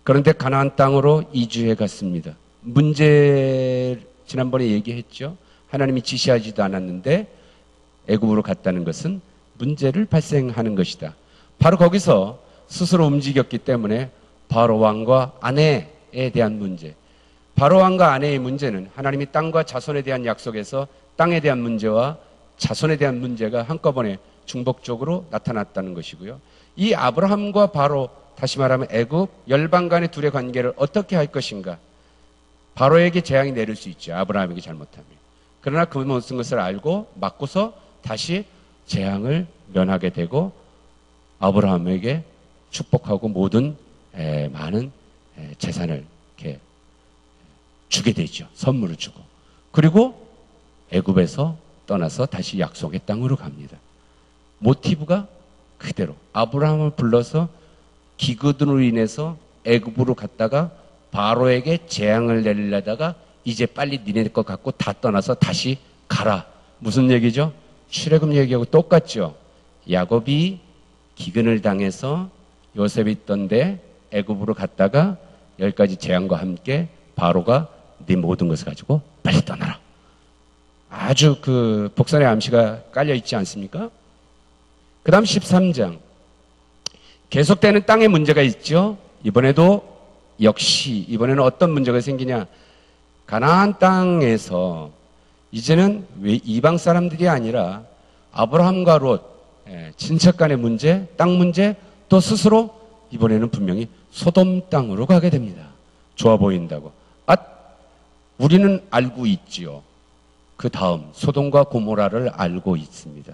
그런데 가나안 땅으로 이주해 갔습니다. 문제 지난번에 얘기했죠. 하나님이 지시하지도 않았는데 애굽으로 갔다는 것은 문제를 발생하는 것이다. 바로 거기서 스스로 움직였기 때문에 바로 왕과 아내에 대한 문제, 바로 왕과 아내의 문제는 하나님이 땅과 자손에 대한 약속에서 땅에 대한 문제와 자손에 대한 문제가 한꺼번에 중복적으로 나타났다는 것이고요. 이 아브라함과 바로, 다시 말하면 애굽 열방 간의 둘의 관계를 어떻게 할 것인가. 바로에게 재앙이 내릴 수 있죠. 아브라함에게 잘못하면. 그러나 그 모든 것을 알고 맞고서 다시 재앙을 면하게 되고 아브라함에게 축복하고 모든 많은 재산을 이렇게 주게 되죠. 선물을 주고. 그리고 애굽에서 떠나서 다시 약속의 땅으로 갑니다. 모티브가 그대로 아브라함을 불러서 기근으로 인해서 애굽으로 갔다가 바로에게 재앙을 내리려다가 이제 빨리 니네 것 갖고 다 떠나서 다시 가라. 무슨 얘기죠? 출애굽 얘기하고 똑같죠. 야곱이 기근을 당해서 요셉이 있던데 애굽으로 갔다가 10가지 재앙과 함께 바로가 네 모든 것을 가지고 빨리 떠나라. 아주 그 복선의 암시가 깔려 있지 않습니까? 그 다음 13장. 계속되는 땅의 문제가 있죠. 이번에도 역시 이번에는 어떤 문제가 생기냐. 가나안 땅에서 이제는 왜 이방 사람들이 아니라 아브라함과 롯, 친척 간의 문제, 땅 문제, 또 스스로 이번에는 분명히 소돔 땅으로 가게 됩니다. 좋아 보인다고. 우리는 알고 있지요. 그 다음 소돔과 고모라를 알고 있습니다.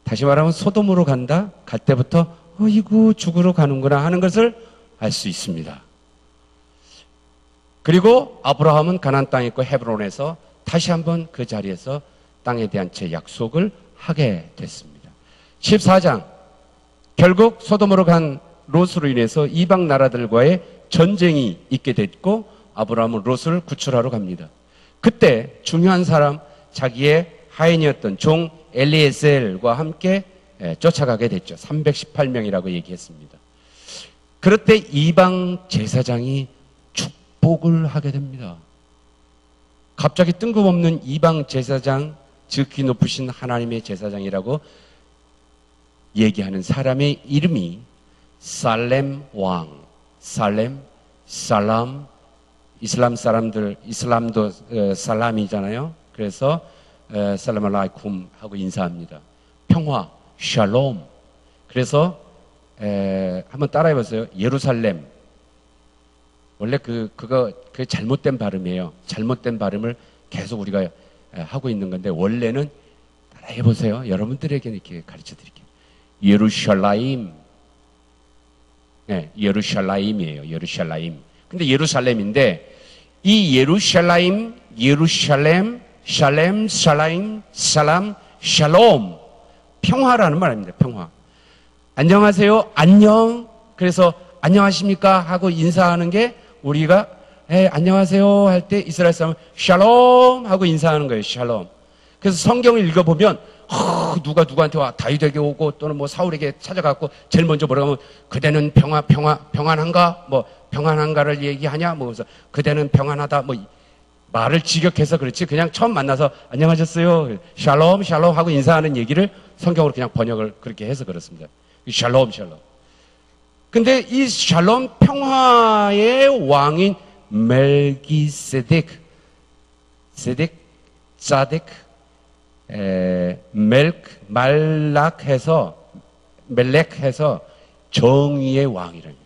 다시 말하면 소돔으로 간다? 갈 때부터 어이구 죽으러 가는구나 하는 것을 알 수 있습니다. 그리고 아브라함은 가나안 땅에 있고 헤브론에서 다시 한번 그 자리에서 땅에 대한 제 약속을 하게 됐습니다. 14장. 결국 소돔으로 간 롯으로 인해서 이방 나라들과의 전쟁이 있게 됐고 아브라함은 롯을 구출하러 갑니다. 그때 중요한 사람, 자기의 하인이었던 종 엘리에셀과 함께 쫓아가게 됐죠. 318명이라고 얘기했습니다. 그럴 때 이방 제사장이 축복을 하게 됩니다. 갑자기 뜬금없는 이방 제사장, 지극히 높으신 하나님의 제사장이라고 얘기하는 사람의 이름이 살렘 왕, 살람, 이슬람 사람들, 이슬람도 살람이잖아요. 그래서 살람 알라이쿰 하고 인사합니다. 평화, 샬롬. 그래서 한번 따라해보세요. 예루살렘. 원래 그거 잘못된 발음이에요. 잘못된 발음을 계속 우리가 하고 있는 건데 원래는 따라해보세요. 여러분들에게 이렇게 가르쳐 드릴게요. 예루샬라임. 예, 예루샬라임이에요. 예루샬라임. 근데 예루살렘인데 이 예루샬라임, 샬렘, 샬라임, 살람, 샬롬, 평화라는 말입니다. 평화. 안녕하세요. 안녕. 그래서 안녕하십니까 하고 인사하는 게 우리가 안녕하세요 할 때 이스라엘 사람은 샬롬 하고 인사하는 거예요. 샬롬. 그래서 성경을 읽어보면 누가 누구한테 와 다윗에게 오고 또는 뭐 사울에게 찾아갔고 제일 먼저 뭐라고 하면 그대는 평안한가? 뭐 평안한가를 얘기하냐? 뭐 그래서 그대는 평안하다. 뭐 말을 직역해서 그렇지 그냥 처음 만나서 안녕하셨어요. 샬롬 샬롬 하고 인사하는 얘기를 성경으로 그냥 번역을 그렇게 해서 그렇습니다. 샬롬 샬롬. 근데 이 샬롬 평화의 왕인 멜기세덱 사덱 멜렉해서 정의의 왕이라는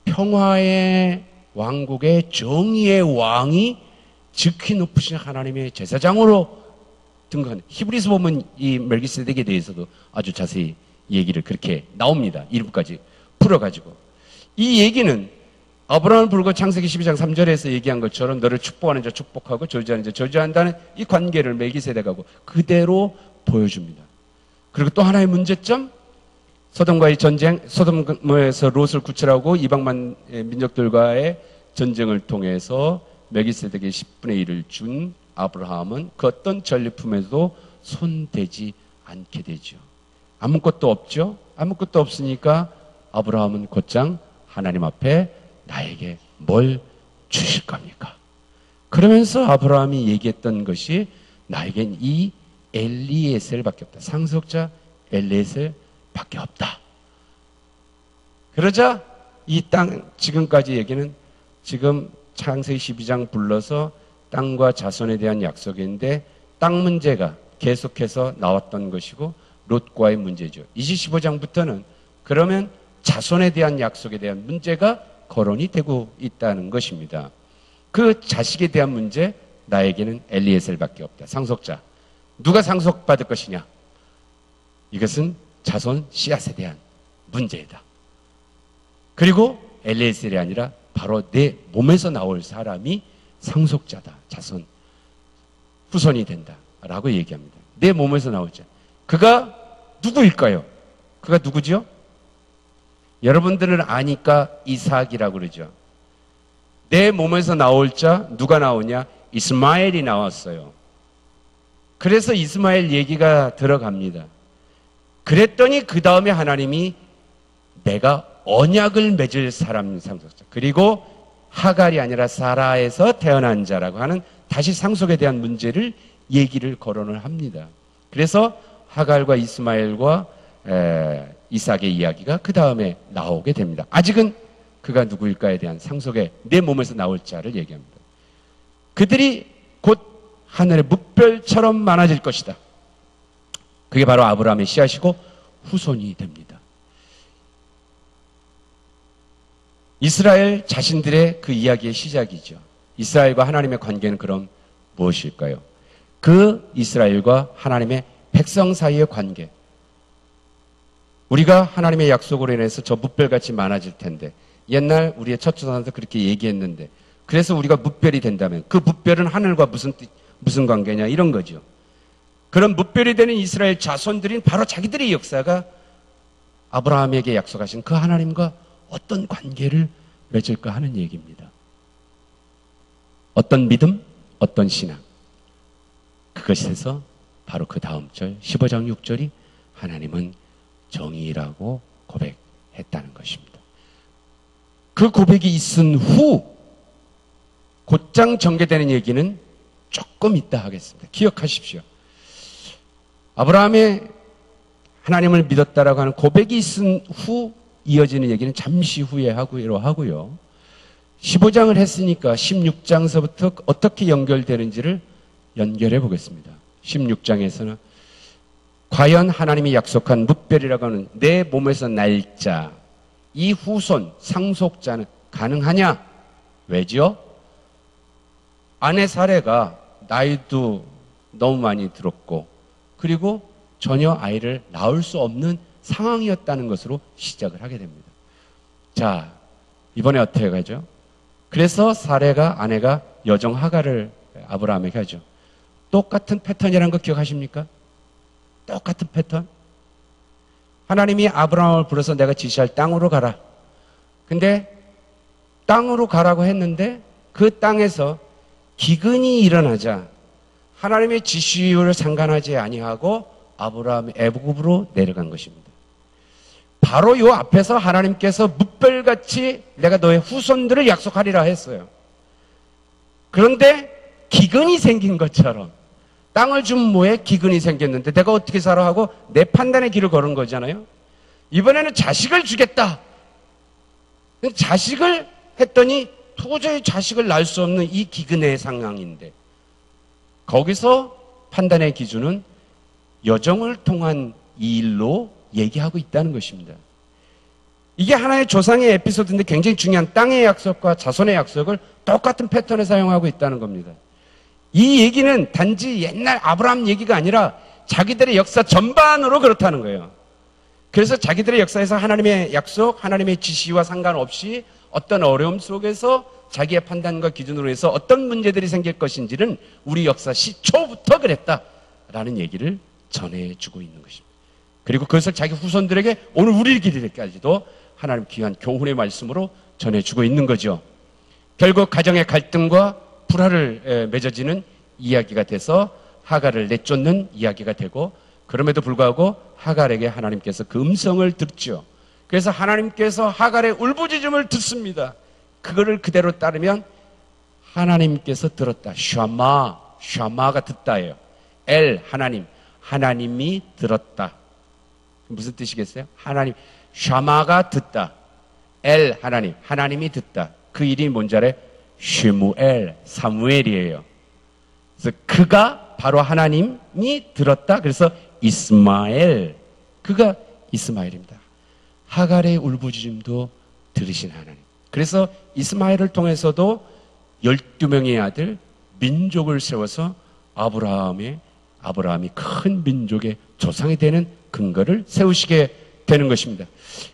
평화의 왕국의 정의의 왕이 즉히 높으신 하나님의 제사장으로 등극한 히브리서 보면 이 멜기세덱에 대해서도 아주 자세히 얘기를 그렇게 나옵니다. 이름까지 풀어가지고 이 얘기는 아브라함을 부르고 창세기 12장 3절에서 얘기한 것처럼 너를 축복하는 자 축복하고 저주하는 자 저주한다는 이 관계를 멜기세덱하고 그대로 보여줍니다. 그리고 또 하나의 문제점 소돔과의 전쟁, 소돔에서 롯을 구출하고 이방만 민족들과의 전쟁을 통해서 멜기세덱의 10분의 1을 준 아브라함은 그 어떤 전리품에도 손대지 않게 되죠. 아무것도 없죠. 아무것도 없으니까 아브라함은 곧장 하나님 앞에 나에게 뭘 주실 겁니까? 그러면서 아브라함이 얘기했던 것이 나에겐 이 엘리에셀밖에 없다. 상속자 엘리에셀밖에 없다. 그러자 이 땅 지금까지 얘기는 지금 창세기 12장 불러서 땅과 자손에 대한 약속인데 땅 문제가 계속해서 나왔던 것이고 롯과의 문제죠. 25장부터는 그러면 자손에 대한 약속에 대한 문제가 거론이 되고 있다는 것입니다. 그 자식에 대한 문제, 나에게는 엘리에셀밖에 없다. 상속자. 누가 상속받을 것이냐? 이것은 자손 씨앗에 대한 문제이다. 그리고 엘리에셀이 아니라 바로 내 몸에서 나올 사람이 상속자다. 자손, 후손이 된다. 라고 얘기합니다. 내 몸에서 나올 자. 그가 누구일까요? 그가 누구죠? 여러분들은 아니까 이삭이라고 그러죠. 내 몸에서 나올 자 누가 나오냐? 이스마엘이 나왔어요. 그래서 이스마엘 얘기가 들어갑니다. 그랬더니 그 다음에 하나님이 내가 언약을 맺을 사람 상속자 그리고 하갈이 아니라 사라에서 태어난 자라고 하는 다시 상속에 대한 문제를 얘기를 거론을 합니다. 그래서 하갈과 이스마엘과 이삭의 이야기가 그 다음에 나오게 됩니다. 아직은 그가 누구일까에 대한 상속의 내 몸에서 나올 자를 얘기합니다. 그들이 곧 하늘의 뭇별처럼 많아질 것이다. 그게 바로 아브라함의 씨앗이고 후손이 됩니다. 이스라엘 자신들의 그 이야기의 시작이죠. 이스라엘과 하나님의 관계는 그럼 무엇일까요? 그 이스라엘과 하나님의 백성 사이의 관계. 우리가 하나님의 약속으로 인해서 저 뭇별같이 많아질 텐데 옛날 우리의 첫 조상도 그렇게 얘기했는데 그래서 우리가 뭇별이 된다면 그 뭇별은 하늘과 무슨 관계냐 이런 거죠. 그런 뭇별이 되는 이스라엘 자손들인 바로 자기들의 역사가 아브라함에게 약속하신 그 하나님과 어떤 관계를 맺을까 하는 얘기입니다. 어떤 믿음, 어떤 신앙. 그것에서 바로 그 다음 절 15장 6절이 하나님은 정의라고 고백했다는 것입니다. 그 고백이 있은 후 곧장 전개되는 얘기는 조금 이따 하겠습니다. 기억하십시오. 아브라함의 하나님을 믿었다라고 하는 고백이 있은 후 이어지는 얘기는 잠시 후에 하고요. 15장을 했으니까 16장서부터 어떻게 연결되는지를 연결해 보겠습니다. 16장에서는 과연 하나님이 약속한 뭇별이라고 하는 내 몸에서 날짜, 이 후손, 상속자는 가능하냐? 왜죠? 아내 사례가 나이도 너무 많이 들었고 그리고 전혀 아이를 낳을 수 없는 상황이었다는 것으로 시작을 하게 됩니다. 자, 이번에 어떻게 가죠? 그래서 사례가 아내가 여종 하갈을 아브라함에게 하죠. 똑같은 패턴이라는 거 기억하십니까? 똑같은 패턴. 하나님이 아브라함을 불러서 내가 지시할 땅으로 가라. 근데 땅으로 가라고 했는데 그 땅에서 기근이 일어나자 하나님의 지시를 상관하지 아니하고 아브라함이 애굽으로 내려간 것입니다. 바로 요 앞에서 하나님께서 뭇별같이 내가 너의 후손들을 약속하리라 했어요. 그런데 기근이 생긴 것처럼 땅을 준 모에 기근이 생겼는데 내가 어떻게 살아 하고 내 판단의 길을 걸은 거잖아요. 이번에는 자식을 주겠다. 자식을 했더니 도저히 자식을 낳을 수 없는 이 기근의 상황인데 거기서 판단의 기준은 여정을 통한 이 일로 얘기하고 있다는 것입니다. 이게 하나의 조상의 에피소드인데 굉장히 중요한 땅의 약속과 자손의 약속을 똑같은 패턴에 사용하고 있다는 겁니다. 이 얘기는 단지 옛날 아브라함 얘기가 아니라 자기들의 역사 전반으로 그렇다는 거예요. 그래서 자기들의 역사에서 하나님의 약속, 하나님의 지시와 상관없이 어떤 어려움 속에서 자기의 판단과 기준으로 해서 어떤 문제들이 생길 것인지는 우리 역사 시초부터 그랬다라는 얘기를 전해주고 있는 것입니다. 그리고 그것을 자기 후손들에게 오늘 우리 길까지도 하나님 귀한 교훈의 말씀으로 전해주고 있는 거죠. 결국 가정의 갈등과 불화를 맺어지는 이야기가 돼서 하갈을 내쫓는 이야기가 되고 그럼에도 불구하고 하갈에게 하나님께서 그 음성을 듣죠. 그래서 하나님께서 하갈의 울부짖음을 듣습니다. 그거를 그대로 따르면 하나님께서 들었다. 샤마가 듣다예요. 엘 하나님, 하나님이 들었다. 무슨 뜻이겠어요? 하나님, 샤마가 듣다. 엘 하나님, 하나님이 듣다. 그 이름이 뭔지 알아요? 쉐무엘, 사무엘이에요. 그래서 그가 바로 하나님이 들었다. 그래서 이스마엘, 그가 이스마엘입니다. 하갈의 울부짖음도 들으신 하나님. 그래서 이스마엘을 통해서도 12명의 아들 민족을 세워서 아브라함이 큰 민족의 조상이 되는 근거를 세우시게 되는 것입니다.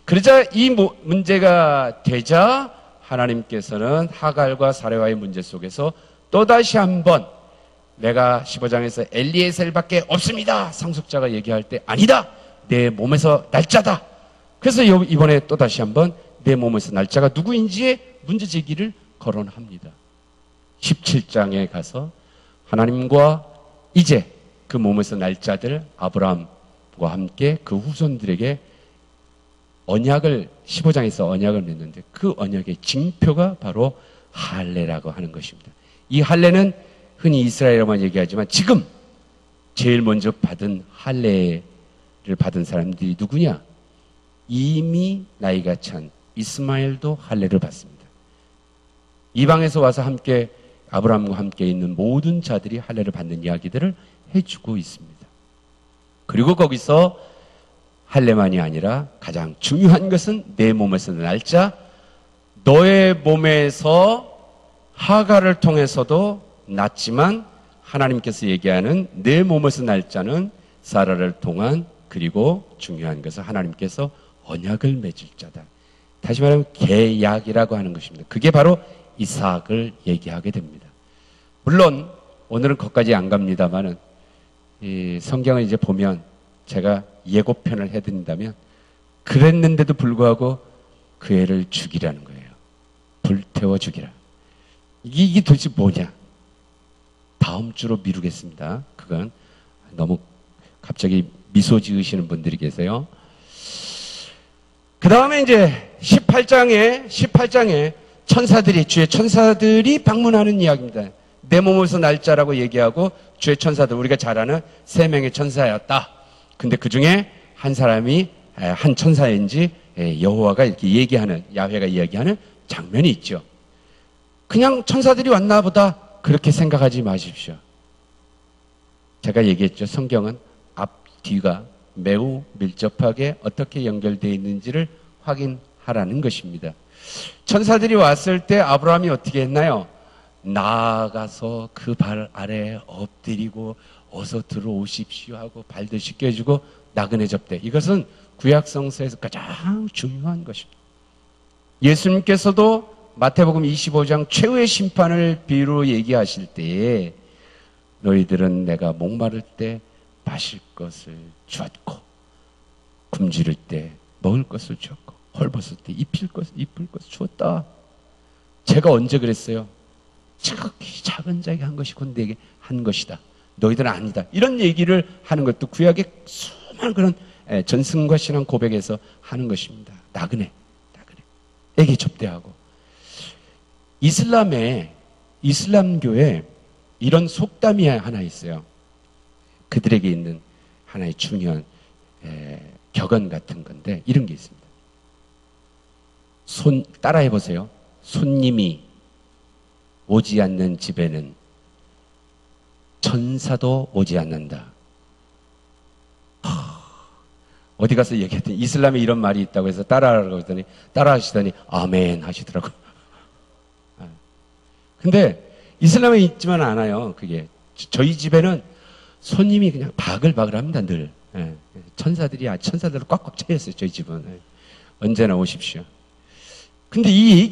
그러자 이 문제가 되자 하나님께서는 하갈과 사레와의 문제 속에서 또다시 한번 내가 15장에서 엘리에셀밖에 없습니다. 상속자가 얘기할 때 아니다. 내 몸에서 날짜다. 그래서 이번에 또다시 한번 내 몸에서 날짜가 누구인지의 문제 제기를 거론합니다. 17장에 가서 하나님과 이제 그 몸에서 날짜들 아브라함과 함께 그 후손들에게 언약을 15장에서 언약을 맺는데 그 언약의 징표가 바로 할례라고 하는 것입니다. 이 할례는 흔히 이스라엘어만 얘기하지만 지금 제일 먼저 받은 할례를 받은 사람들이 누구냐? 이미 나이가 찬 이스마엘도 할례를 받습니다. 이방에서 와서 함께 아브라함과 함께 있는 모든 자들이 할례를 받는 이야기들을 해주고 있습니다. 그리고 거기서 할례만이 아니라 가장 중요한 것은 내 몸에서 날짜, 너의 몸에서 하갈을 통해서도 났지만 하나님께서 얘기하는 내 몸에서 날짜는 사라를 통한, 그리고 중요한 것은 하나님께서 언약을 맺을 자다. 다시 말하면 계약이라고 하는 것입니다. 그게 바로 이삭을 얘기하게 됩니다. 물론 오늘은 거기까지 안 갑니다만은 이 성경을 이제 보면 제가 예고편을 해드린다면 그랬는데도 불구하고 그 애를 죽이라는 거예요. 불태워 죽이라. 이게 도대체 뭐냐? 다음 주로 미루겠습니다. 그건 너무 갑자기 미소 지으시는 분들이 계세요. 그 다음에 이제 18장에 천사들이, 주의 천사들이 방문하는 이야기입니다. 내 몸에서 날짜라고 얘기하고 주의 천사들, 우리가 잘 아는 3명의 천사였다. 근데 그 중에 한 사람이 한 천사인지 여호와가 이렇게 얘기하는, 야훼가 이야기하는 장면이 있죠. 그냥 천사들이 왔나 보다 그렇게 생각하지 마십시오. 제가 얘기했죠. 성경은 앞, 뒤가 매우 밀접하게 어떻게 연결되어 있는지를 확인하라는 것입니다. 천사들이 왔을 때 아브라함이 어떻게 했나요? 나아가서 그 발 아래에 엎드리고 어서 들어오십시오 하고 발도 씻겨주고 나그네 접대. 이것은 구약 성서에서 가장 중요한 것입니다. 예수님께서도 마태복음 25장 최후의 심판을 비유로 얘기하실 때에 너희들은 내가 목마를 때 마실 것을 주었고 굶주릴 때 먹을 것을 주었고 헐벗을 때 입을 것을 주었다. 제가 언제 그랬어요? 지극히 작은 자에게 한 것이 곧 내게 한 것이다. 너희들은 아니다. 이런 얘기를 하는 것도 구약의 수많은 그런 전승과 신앙 고백에서 하는 것입니다. 나그네에게 접대하고. 이슬람교에 이런 속담이 하나 있어요. 그들에게 있는 하나의 중요한 격언 같은 건데 이런 게 있습니다. 따라해 보세요. 손님이 오지 않는 집에는 천사도 오지 않는다. 어디 가서 얘기했더니 이슬람에 이런 말이 있다고 해서 따라하라고 했더니 따라하시더니 아멘 하시더라고요. 근데 이슬람에 있지만 않아요. 그게 저희 집에는 손님이 그냥 바글바글 합니다. 늘 천사들로 꽉꽉 차 있어요. 저희 집은 언제나 오십시오. 근데 이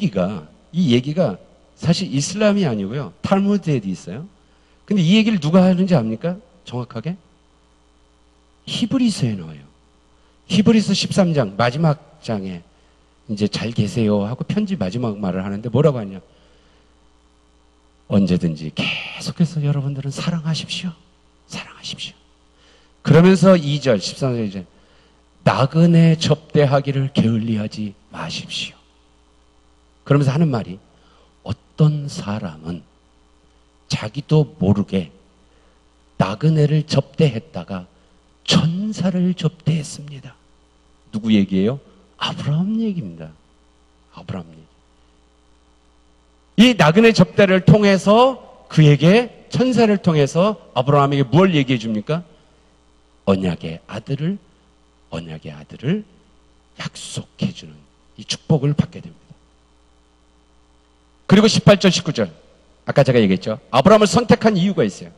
얘기가 사실 이슬람이 아니고요. 탈무드에도 있어요. 근데 이 얘기를 누가 하는지 압니까? 정확하게? 히브리서에 나와요. 히브리서 13장 마지막 장에 이제 잘 계세요 하고 편지 마지막 말을 하는데 뭐라고 하냐? 언제든지 계속해서 여러분들은 사랑하십시오. 사랑하십시오. 그러면서 2절 13절 이제 나그네 접대하기를 게을리하지 마십시오. 그러면서 하는 말이 어떤 사람은 자기도 모르게 나그네를 접대했다가 천사를 접대했습니다. 누구 얘기예요? 아브라함 얘기입니다. 아브라함 얘기. 이 나그네 접대를 통해서 그에게 천사를 통해서 아브라함에게 뭘 얘기해 줍니까? 언약의 아들을 약속해 주는 이 축복을 받게 됩니다. 그리고 18절 19절 아까 제가 얘기했죠. 아브라함을 선택한 이유가 있어요.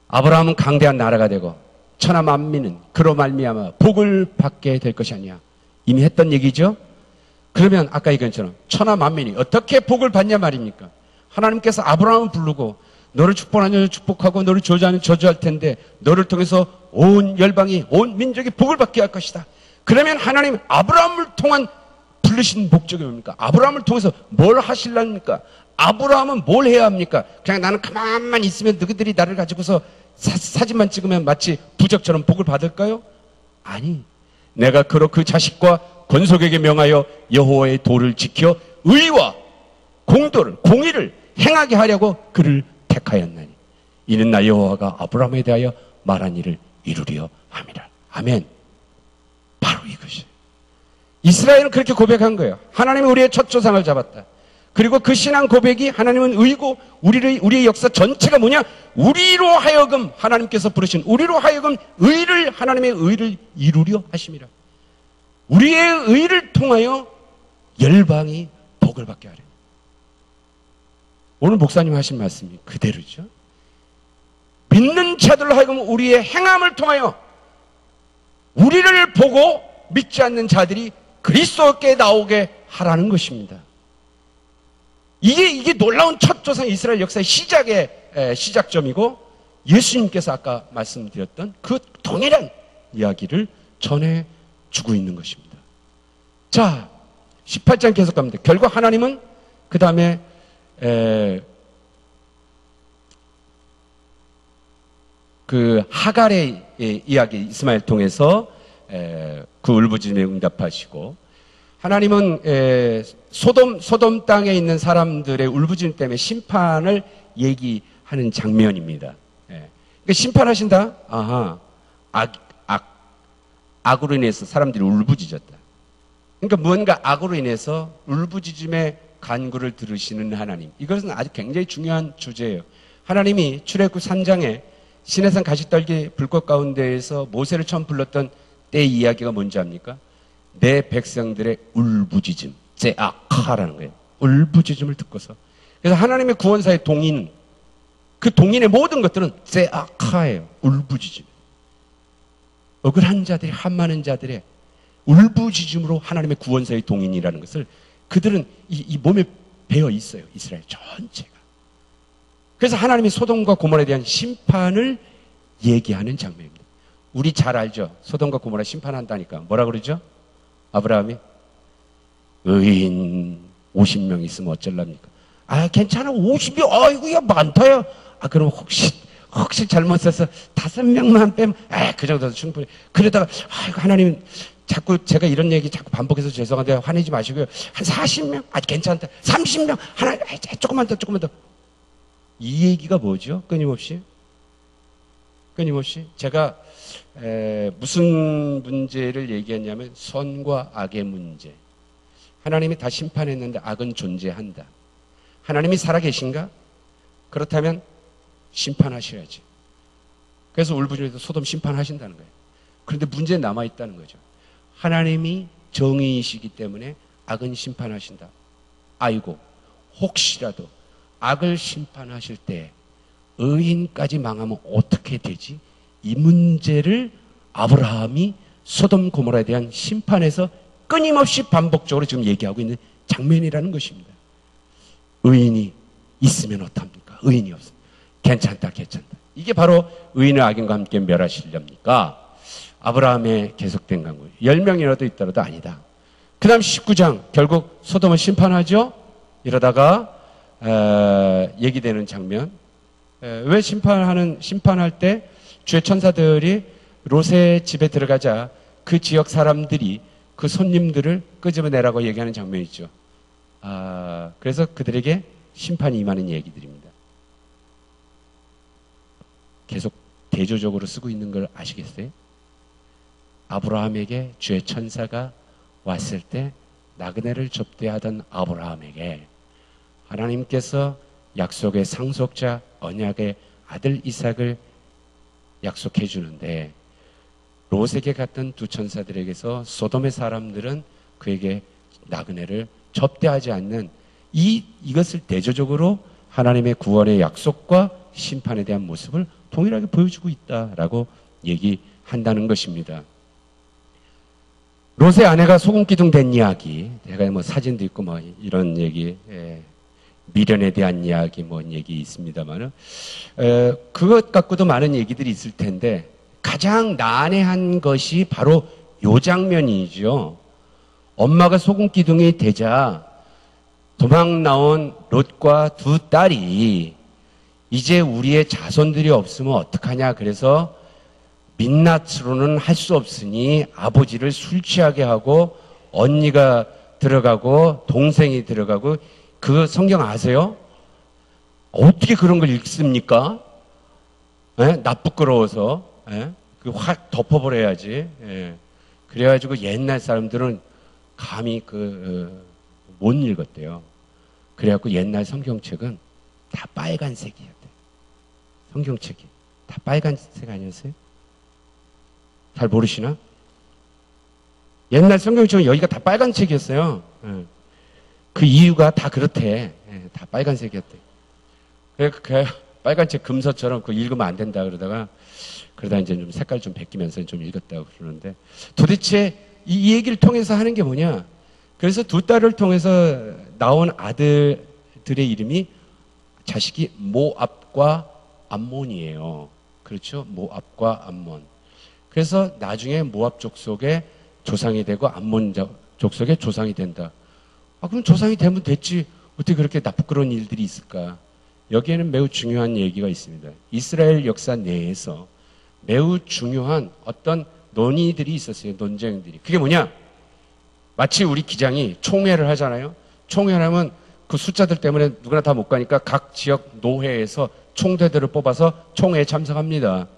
아브라함은 강대한 나라가 되고 천하 만민은 그로 말미암아 복을 받게 될 것이 아니야. 이미 했던 얘기죠. 그러면 아까 얘기한 것처럼 천하 만민이 어떻게 복을 받냐 말입니까? 하나님께서 아브라함을 부르고 너를 축복하는 축복하고 너를 저주하는 저주할 텐데 너를 통해서 온 열방이 온 민족이 복을 받게 할 것이다. 그러면 하나님 아브라함을 통한 부르신 목적이 뭡니까? 아브라함을 통해서 뭘 하실랍니까? 아브라함은 뭘 해야 합니까? 그냥 나는 가만만 있으면 너희들이 나를 가지고서 사진만 찍으면 마치 부적처럼 복을 받을까요? 아니, 내가 그 자식과 권속에게 명하여 여호와의 도를 지켜 의와 공의를 행하게 하려고 그를 택하였나니 이는 나 여호와가 아브라함에 대하여 말한 일을 이루려 함이라. 아멘. 바로 이것이에요. 이스라엘은 그렇게 고백한 거예요. 하나님이 우리의 첫 조상을 잡았다. 그리고 그 신앙 고백이 하나님은 의고 우리의 역사 전체가 뭐냐? 우리로 하여금 하나님께서 부르신 우리로 하여금 하나님의 의를 이루려 하심이라. 우리의 의를 통하여 열방이 복을 받게 하려. 오늘 목사님 하신 말씀이 그대로죠. 믿는 자들로 하여금 우리의 행함을 통하여 우리를 보고 믿지 않는 자들이 그리스도께 나오게 하라는 것입니다. 이게 놀라운 첫 조상 이스라엘 역사의 시작점이고 예수님께서 아까 말씀드렸던 그 동일한 이야기를 전해주고 있는 것입니다. 자, 18장 계속 갑니다. 결국 하나님은 그 다음에 그 하갈의 이야기 이스마엘 통해서 그 울부짖음에 응답하시고 하나님은 소돔 땅에 있는 사람들의 울부짖음 때문에 심판을 얘기하는 장면입니다. 그러니까 심판하신다. 아하, 악으로 인해서 사람들이 울부짖었다. 그러니까 무언가 악으로 인해서 울부짖음의 간구를 들으시는 하나님. 이것은 아주 굉장히 중요한 주제예요. 하나님이 출애굽 3장에 시내산 가시떨기 불꽃 가운데에서 모세를 처음 불렀던 때 이야기가 뭔지 압니까? 내 백성들의 울부짖음, 제아카라는 거예요. 울부짖음을 듣고서. 그래서 하나님의 구원사의 동인, 그 동인의 모든 것들은 제아카예요. 울부짖음. 억울한 자들이, 한많은 자들의 울부짖음으로 하나님의 구원사의 동인이라는 것을 그들은 이 몸에 배어 있어요. 이스라엘 전체가. 그래서 하나님이 소돔과 고모라에 대한 심판을 얘기하는 장면입니다. 우리 잘 알죠? 소돔과 고모라 심판한다니까. 뭐라 그러죠? 아브라함이 의인 50명 있으면 어쩔랍니까? 아, 괜찮아. 50명. 아이고야, 많다요. 아, 그럼 혹시 잘못 써서 5명만 빼면, 그 정도도 충분히. 그러다가, 아이고, 하나님, 자꾸 제가 이런 얘기 자꾸 반복해서 죄송한데 화내지 마시고요. 한 40명? 아, 괜찮다. 30명? 조금만 더. 이 얘기가 뭐죠? 끊임없이. 제가, 무슨 문제를 얘기했냐면, 선과 악의 문제. 하나님이 다 심판했는데 악은 존재한다. 하나님이 살아계신가? 그렇다면 심판하셔야지. 그래서 울부짖어서 소돔 심판하신다는 거예요. 그런데 문제는 남아있다는 거죠. 하나님이 정의이시기 때문에 악은 심판하신다. 아이고, 혹시라도 악을 심판하실 때 의인까지 망하면 어떻게 되지? 이 문제를 아브라함이 소돔 고모라에 대한 심판에서 끊임없이 반복적으로 지금 얘기하고 있는 장면이라는 것입니다. 의인이 있으면 어떡합니까? 의인이 없으면 괜찮다. 이게 바로 의인을 악인과 함께 멸하시렵니까? 아브라함의 계속된 강구. 10명이라도 있더라도 아니다. 그 다음 19장 결국 소돔을 심판하죠. 이러다가 얘기되는 장면. 왜 심판할 때 주의 천사들이 롯의 집에 들어가자 그 지역 사람들이 그 손님들을 끄집어내라고 얘기하는 장면이죠. 그래서 그들에게 심판이 임하는 얘기들입니다. 계속 대조적으로 쓰고 있는 걸 아시겠어요? 아브라함에게 주의 천사가 왔을 때 나그네를 접대하던 아브라함에게 하나님께서 약속의 상속자 언약의 아들 이삭을 약속해 주는데 롯에게 갔던 두 천사들에게서 소돔의 사람들은 그에게 나그네를 접대하지 않는 이것을 대조적으로 하나님의 구원의 약속과 심판에 대한 모습을 동일하게 보여주고 있다라고 얘기한다는 것입니다. 롯의 아내가 소금기둥 된 이야기, 제가 뭐 사진도 있고 뭐 이런 얘기, 미련에 대한 이야기 뭐 얘기 있습니다만은 그것 갖고도 많은 얘기들이 있을 텐데 가장 난해한 것이 바로 요 장면이죠. 엄마가 소금기둥이 되자 도망 나온 롯과 두 딸이 이제 우리의 자손들이 없으면 어떡하냐. 그래서 민낯으로는 할 수 없으니 아버지를 술 취하게 하고 언니가 들어가고 동생이 들어가고. 그 성경 아세요? 어떻게 그런 걸 읽습니까? 나 부끄러워서. 그 확 덮어버려야지. 그래가지고 옛날 사람들은 감히 못 읽었대요. 그래갖고 옛날 성경책은 다 빨간색이었대. 성경책이 다 빨간색 아니었어요? 잘 모르시나? 옛날 성경책은 여기가 다 빨간색이었어요. 그 이유가 다 그렇대. 다 빨간색이었대. 그 빨간색 금서처럼 그거 읽으면 안 된다 그러다 이제 좀 색깔 좀 베끼면서 좀 읽었다고 그러는데 도대체 이 얘기를 통해서 하는 게 뭐냐? 그래서 두 딸을 통해서 나온 아들들의 이름이 자식이 모압과 암몬이에요. 그렇죠? 모압과 암몬. 그래서 나중에 모압 족속의 조상이 되고 암몬 족속의 조상이 된다. 그럼 조상이 되면 됐지. 어떻게 그렇게 나쁘그러운 일들이 있을까? 여기에는 매우 중요한 얘기가 있습니다. 이스라엘 역사 내에서 매우 중요한 어떤 논의들이 있었어요. 논쟁들이. 그게 뭐냐? 마치 우리 기장이 총회를 하잖아요. 총회를 하면 그 숫자들 때문에 누구나 다 못 가니까 각 지역 노회에서 총대들을 뽑아서 총회에 참석합니다.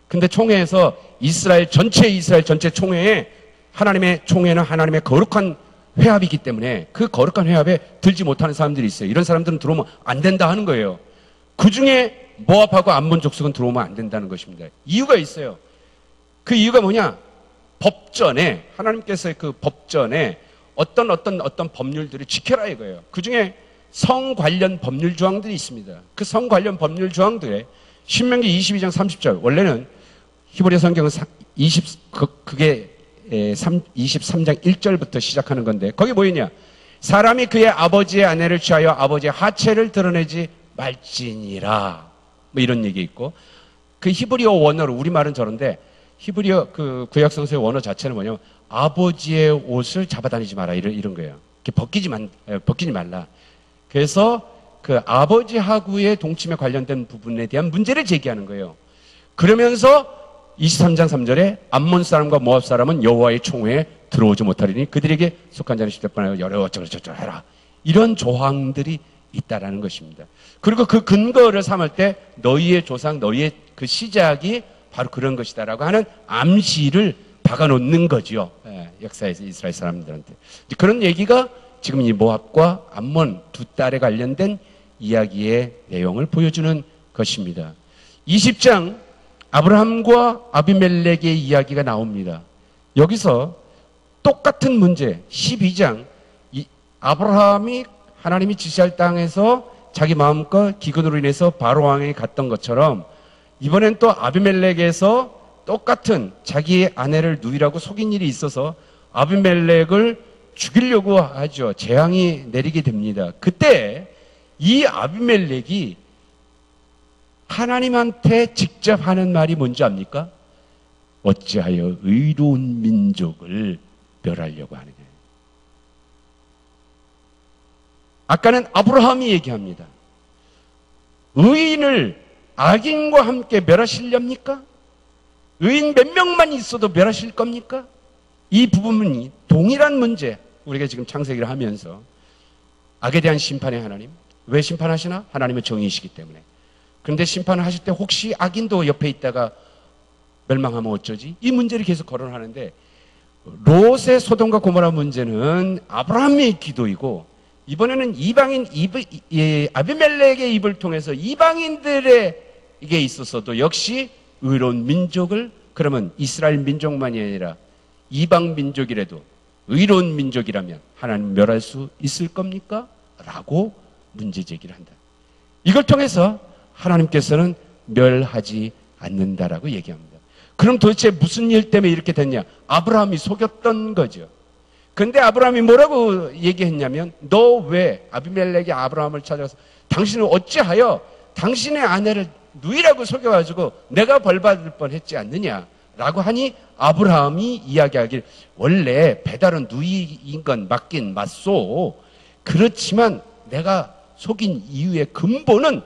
근데 총회에서 이스라엘 전체 총회에 하나님의 총회는 하나님의 거룩한 회합이기 때문에 그 거룩한 회합에 들지 못하는 사람들이 있어요. 이런 사람들은 들어오면 안 된다 하는 거예요. 그 중에 모압하고 암몬 족속은 들어오면 안 된다는 것입니다. 이유가 있어요. 그 이유가 뭐냐? 법전에 하나님께서 그 법전에 어떤 법률들을 지켜라 이거예요. 그 중에 성 관련 법률 조항들이 있습니다. 그 성 관련 법률 조항들에 신명기 22장 30절 원래는 히브리 성경은 그게 23장 1절부터 시작하는 건데 거기 뭐였냐? 사람이 그의 아버지의 아내를 취하여 아버지의 하체를 드러내지 말지니라. 뭐 이런 얘기 있고, 그 히브리어 원어로, 우리말은 저런데 히브리어 그 구약 성서의 원어 자체는 뭐냐면 아버지의 옷을 잡아다니지 마라, 이런 거예요. 벗기지 말라. 그래서 그 아버지하고의 동침에 관련된 부분에 대한 문제를 제기하는 거예요. 그러면서 23장 3절에 암몬 사람과 모압 사람은 여호와의 총회에 들어오지 못하리니 그들에게 속한 자는 십대번하여 여러 어쩌고저쩌고 해라. 이런 조항들이 있다라는 것입니다. 그리고 그 근거를 삼을 때 너희의 조상, 너희의 그 시작이 바로 그런 것이다라고 하는 암시를 박아놓는 거지요. 역사에서 이스라엘 사람들한테. 그런 얘기가 지금 이 모압과 암몬 두 딸에 관련된 이야기의 내용을 보여주는 것입니다. 20장 아브라함과 아비멜렉의 이야기가 나옵니다. 여기서 똑같은 문제, 12장 아브라함이 하나님이 지시할 땅에서 자기 마음껏 기근으로 인해서 바로 왕에게 갔던 것처럼 이번엔 또 아비멜렉에서 똑같은 자기의 아내를 누이라고 속인 일이 있어서 아비멜렉을 죽이려고 하죠. 재앙이 내리게 됩니다. 그때 이 아비멜렉이 하나님한테 직접 하는 말이 뭔지 압니까? 어찌하여 의로운 민족을 멸하려고 하느냐. 아까는 아브라함이 얘기합니다. 의인을 악인과 함께 멸하시렵니까? 의인 몇 명만 있어도 멸하실 겁니까? 이 부분이 동일한 문제, 우리가 지금 창세기를 하면서 악에 대한 심판의 하나님, 왜 심판하시나? 하나님의 정의이시기 때문에. 그런데 심판을 하실 때 혹시 악인도 옆에 있다가 멸망하면 어쩌지? 이 문제를 계속 거론하는데 롯의 소돔과 고모라 문제는 아브라함의 기도이고 이번에는 이방인 아비멜렉의 입을 통해서 이방인들에게 있어서도 역시 의로운 민족을, 그러면 이스라엘 민족만이 아니라 이방 민족이라도 의로운 민족이라면 하나님 멸할 수 있을 겁니까? 라고 문제 제기를 한다. 이걸 통해서 하나님께서는 멸하지 않는다라고 얘기합니다. 그럼 도대체 무슨 일 때문에 이렇게 됐냐? 아브라함이 속였던 거죠. 근데 아브라함이 뭐라고 얘기했냐면 너 왜 아비멜렉이 아브라함을 찾아가서 당신은 어찌하여 당신의 아내를 누이라고 속여가지고 내가 벌받을 뻔했지 않느냐라고 하니 아브라함이 이야기하길 원래 배달은 누이인 건 맞긴 맞소. 그렇지만 내가 속인 이유의 근본은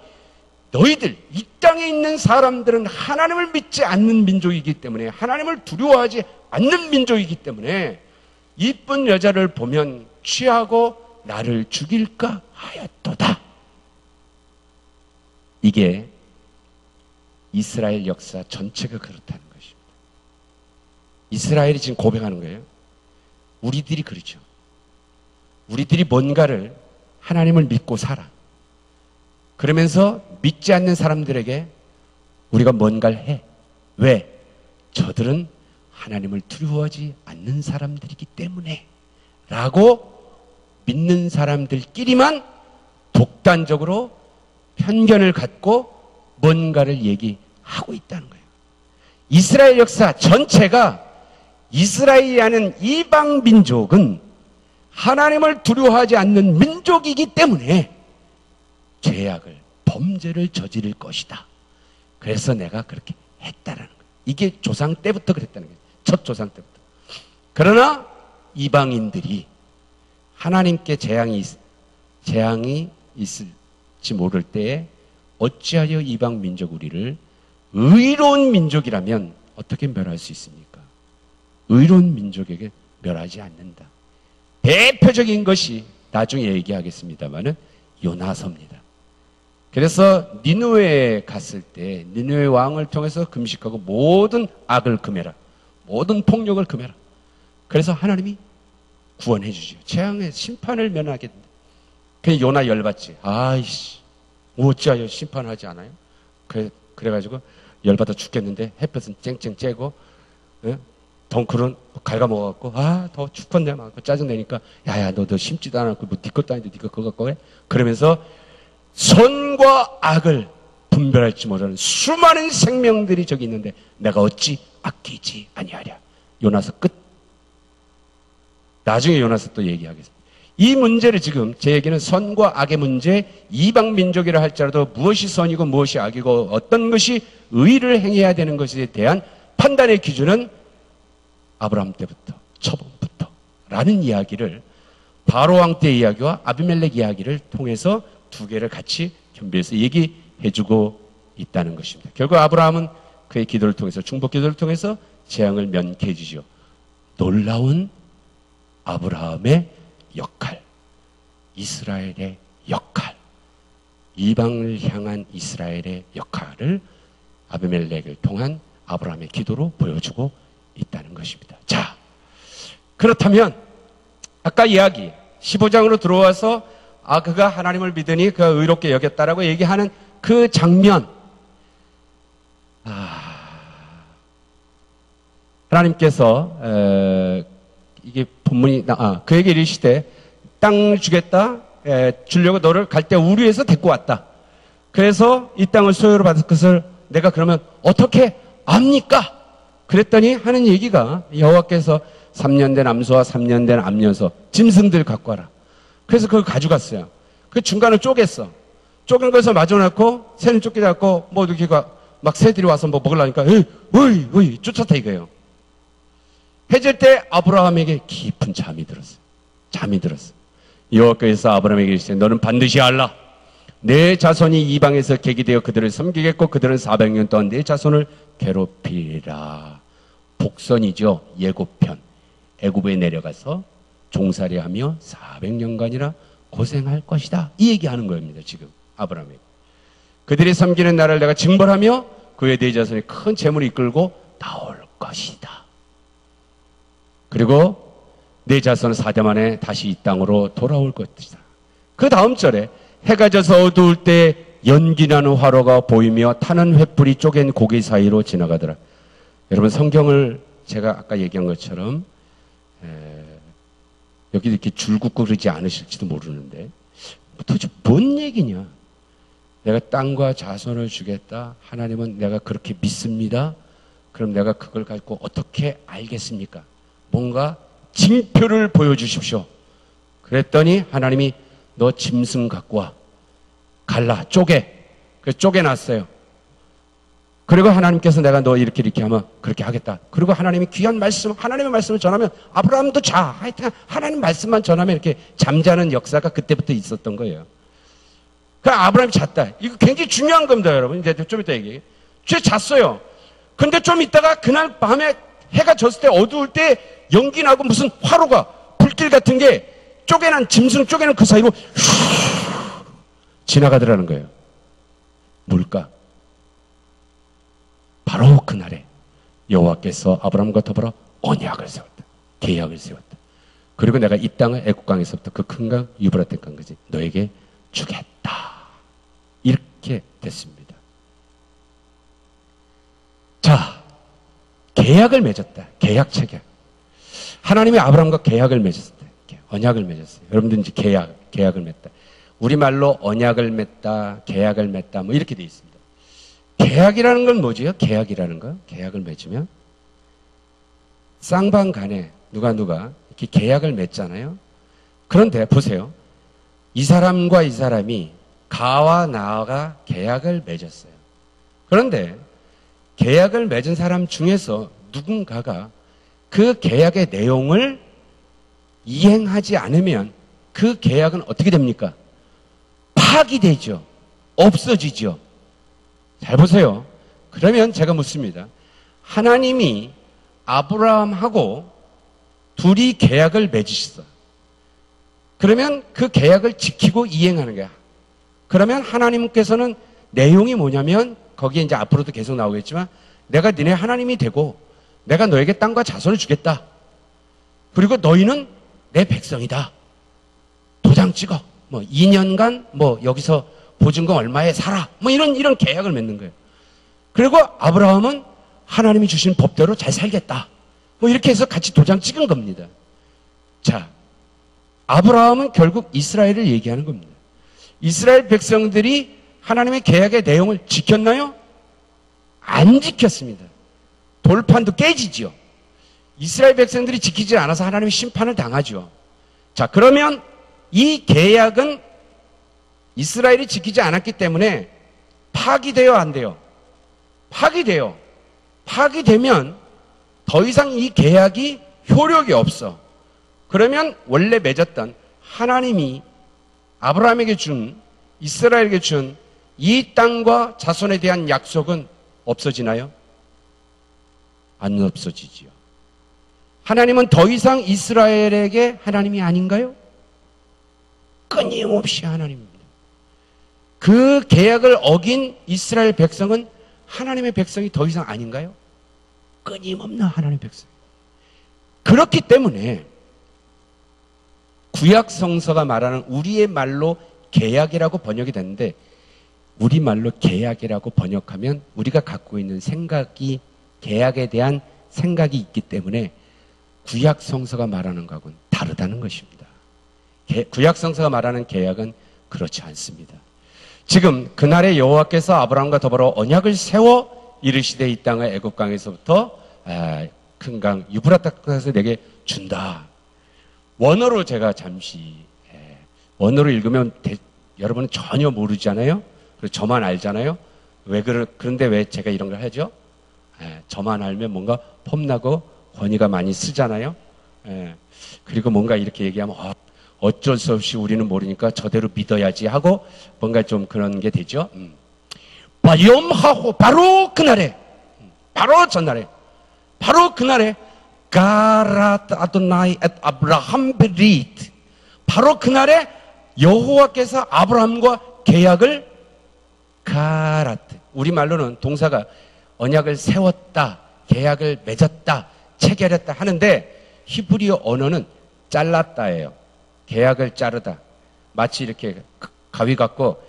너희들 이 땅에 있는 사람들은 하나님을 믿지 않는 민족이기 때문에 하나님을 두려워하지 않는 민족이기 때문에 이쁜 여자를 보면 취하고 나를 죽일까 하였도다. 이게 이스라엘 역사 전체가 그렇다는 것입니다. 이스라엘이 지금 고백하는 거예요. 우리들이 그렇죠. 우리들이 뭔가를 하나님을 믿고 살아. 그러면서 믿지 않는 사람들에게 우리가 뭔가를 해. 왜? 저들은 하나님을 두려워하지 않는 사람들이기 때문에 라고 믿는 사람들끼리만 독단적으로 편견을 갖고 뭔가를 얘기하고 있다는 거예요. 이스라엘 역사 전체가 이스라엘이라는 이방 민족은 하나님을 두려워하지 않는 민족이기 때문에 죄악을, 범죄를 저지를 것이다. 그래서 내가 그렇게 했다라는 거예요. 이게 조상 때부터 그랬다는 거예요. 첫 조상 때부터. 그러나 이방인들이 하나님께 재앙이 있을지 모를 때에 어찌하여 이방 민족 우리를 의로운 민족이라면 어떻게 멸할 수 있습니까? 의로운 민족에게 멸하지 않는다. 대표적인 것이 나중에 얘기하겠습니다마는 요나서입니다. 그래서 니느웨에 갔을 때 니느웨 왕을 통해서 금식하고 모든 악을 금해라. 모든 폭력을 금해라. 그래서 하나님이 구원해 주지요. 재앙의 심판을 면하게 된다. 그냥 요나 열받지. 아이씨, 어찌하여 심판하지 않아요? 그래가지고 열받아 죽겠는데 햇볕은 쨍쨍 쬐고 덩쿨은 갉아먹어갖고 더 죽겠네 막 짜증내니까 야야 너 심지도 않았고 뭐 네 것도 아닌데 네가 그거 갖고 해? 그러면서 선과 악을 분별할지 모르는 수많은 생명들이 저기 있는데 내가 어찌 아끼지 아니하랴. 요나서 끝. 나중에 요나서 또 얘기하겠습니다. 이 문제를 지금 제 얘기는 선과 악의 문제, 이방 민족이라 할지라도 무엇이 선이고 무엇이 악이고 어떤 것이 의를 행해야 되는 것에 대한 판단의 기준은 아브라함 때부터, 처음부터 라는 이야기를 바로왕 때 이야기와 아비멜렉 이야기를 통해서 두 개를 같이 겸비해서 얘기해주고 있다는 것입니다. 결국 아브라함은 그의 기도를 통해서, 중보 기도를 통해서 재앙을 면케해 주죠. 놀라운 아브라함의 역할, 이스라엘의 역할, 이방을 향한 이스라엘의 역할을 아비멜렉을 통한 아브라함의 기도로 보여주고 있다는 것입니다. 자, 그렇다면 아까 이야기 15장으로 들어와서 그가 하나님을 믿으니 그가 의롭게 여겼다라고 얘기하는 그 장면, 하나님께서 이게 본문이 그에게 이르시되 땅을 주겠다, 주려고 너를 갈대 우르에서 데리고 왔다. 그래서 이 땅을 소유로 받을 것을 내가 그러면 어떻게 압니까? 그랬더니 하는 얘기가 여호와께서 3년 된 암소와 3년 된 암녀소 짐승들 갖고 와라. 그래서 그걸 가져갔어요. 그 중간을 쪼갰어. 쪼갠 것을 마주놓고 새는 쫓기지 않고 뭐 이렇게 막 새들이 와서 뭐 먹으려니까 어이 쫓았다 이거예요. 해질 때 아브라함에게 깊은 잠이 들었어요. 잠이 들었어요. 여호와께서 아브라함에게 이르시되 너는 반드시 알라. 내 자손이 이방에서 객이 되어 그들을 섬기겠고 그들은 400년 동안 내 자손을 괴롭히리라. 복선이죠. 예고편. 애굽에 내려가서 종살이하며 400년간이나 고생할 것이다. 이 얘기하는 겁니다. 지금 아브라함에게. 그들이 섬기는 나라를 내가 징벌하며 그의 네 자손이 큰 재물을 이끌고 나올 것이다. 그리고 네 자손은 4대 만에 다시 이 땅으로 돌아올 것이다. 그 다음 절에 해가 져서 어두울 때 연기나는 화로가 보이며 타는 횃불이 쪼갠 고기 사이로 지나가더라. 여러분 성경을 제가 아까 얘기한 것처럼 여기 이렇게 줄긋고 그러지 않으실지도 모르는데 도대체 뭔 얘기냐. 내가 땅과 자손을 주겠다. 하나님은 내가 그렇게 믿습니다. 그럼 내가 그걸 가지고 어떻게 알겠습니까? 뭔가 징표를 보여주십시오. 그랬더니 하나님이 너 짐승 갖고 와. 갈라. 쪼개. 그래서 쪼개놨어요. 그리고 하나님께서 내가 너 이렇게 하면 그렇게 하겠다. 그리고 하나님이 귀한 말씀, 하나님의 말씀을 전하면 아브라함도 하여튼 하나님 말씀만 전하면 이렇게 잠자는 역사가 그때부터 있었던 거예요. 그러니까 아브라함이 잤다. 이거 굉장히 중요한 겁니다, 여러분. 이제 좀 이따 얘기해. 쟤 잤어요. 근데 좀 있다가 그날 밤에 해가 졌을 때 어두울 때 연기 나고 무슨 화로가 불길 같은 게 쪼개난 짐승 쪼개는 그 사이로 지나가더라는 거예요. 뭘까? 바로 그날에 여호와께서 아브라함과 더불어 언약을 세웠다. 계약을 세웠다. 그리고 내가 이 땅을 애국강에서부터 그 큰 강 유브라데 강까지 너에게 주겠다. 이렇게 됐습니다. 자, 계약을 맺었다. 계약 체결. 하나님이 아브라함과 계약을 맺었다. 언약을 맺었어요. 여러분들 이제 계약을 맺다. 우리말로 언약을 맺다, 계약을 맺다, 뭐 이렇게 돼 있습니다. 계약이라는 건 뭐지요? 계약이라는 거? 계약을 맺으면 쌍방간에 누가 이렇게 계약을 맺잖아요. 그런데 보세요. 이 사람과 이 사람이 가와 나가 계약을 맺었어요. 그런데 계약을 맺은 사람 중에서 누군가가 그 계약의 내용을 이행하지 않으면 그 계약은 어떻게 됩니까? 파기되죠. 없어지죠. 잘 보세요. 그러면 제가 묻습니다. 하나님이 아브라함하고 둘이 계약을 맺으셨어. 그러면 그 계약을 지키고 이행하는 거야. 그러면 하나님께서는 내용이 뭐냐면 거기에 이제 앞으로도 계속 나오겠지만 내가 너네 하나님이 되고 내가 너에게 땅과 자손을 주겠다. 그리고 너희는 내 백성이다. 도장 찍어. 뭐 2년간 뭐 여기서 보증금 얼마에 살아. 뭐 이런 계약을 맺는 거예요. 그리고 아브라함은 하나님이 주신 법대로 잘 살겠다. 뭐 이렇게 해서 같이 도장 찍은 겁니다. 자, 아브라함은 결국 이스라엘을 얘기하는 겁니다. 이스라엘 백성들이 하나님의 계약의 내용을 지켰나요? 안 지켰습니다. 돌판도 깨지죠. 이스라엘 백성들이 지키지 않아서 하나님의 심판을 당하죠. 자, 그러면 이 계약은 이스라엘이 지키지 않았기 때문에 파기돼요, 안 돼요? 파기돼요. 파기되면 더 이상 이 계약이 효력이 없어. 그러면 원래 맺었던 하나님이 아브라함에게 준, 이스라엘에게 준 이 땅과 자손에 대한 약속은 없어지나요? 안 없어지지요. 하나님은 더 이상 이스라엘에게 하나님이 아닌가요? 끊임없이 하나님입니다. 그 계약을 어긴 이스라엘 백성은 하나님의 백성이 더 이상 아닌가요? 끊임없는 하나님의 백성. 그렇기 때문에 구약 성서가 말하는 우리의 말로 계약이라고 번역이 됐는데, 우리말로 계약이라고 번역하면 우리가 갖고 있는 생각이, 계약에 대한 생각이 있기 때문에 구약 성서가 말하는 것하고는 다르다는 것입니다. 구약 성서가 말하는 계약은 그렇지 않습니다. 지금 그날에 여호와께서 아브라함과 더불어 언약을 세워 이르시되 이 땅을 애굽 강에서부터 큰 강 유브라트에서 내게 준다. 원어로 제가 잠시 원어로 읽으면 여러분은 전혀 모르잖아요. 그리고 저만 알잖아요. 그런데 왜 제가 이런 걸 하죠? 저만 알면 뭔가 폼나고 권위가 많이 쓰잖아요. 그리고 뭔가 이렇게 얘기하면 어쩔 수 없이 우리는 모르니까 저대로 믿어야지 하고 뭔가 좀 그런 게 되죠. 바염하고 바로 그날에, 바로 전날에, 바로 그날에 가라트 아도나이 앳 아브라함 베리트, 바로 그날에 여호와께서 아브라함과 계약을 가라트, 우리말로는 동사가 언약을 세웠다, 계약을 맺었다, 체결했다 하는데 히브리어 언어는 잘랐다예요. 계약을 자르다. 마치 이렇게 가위 갖고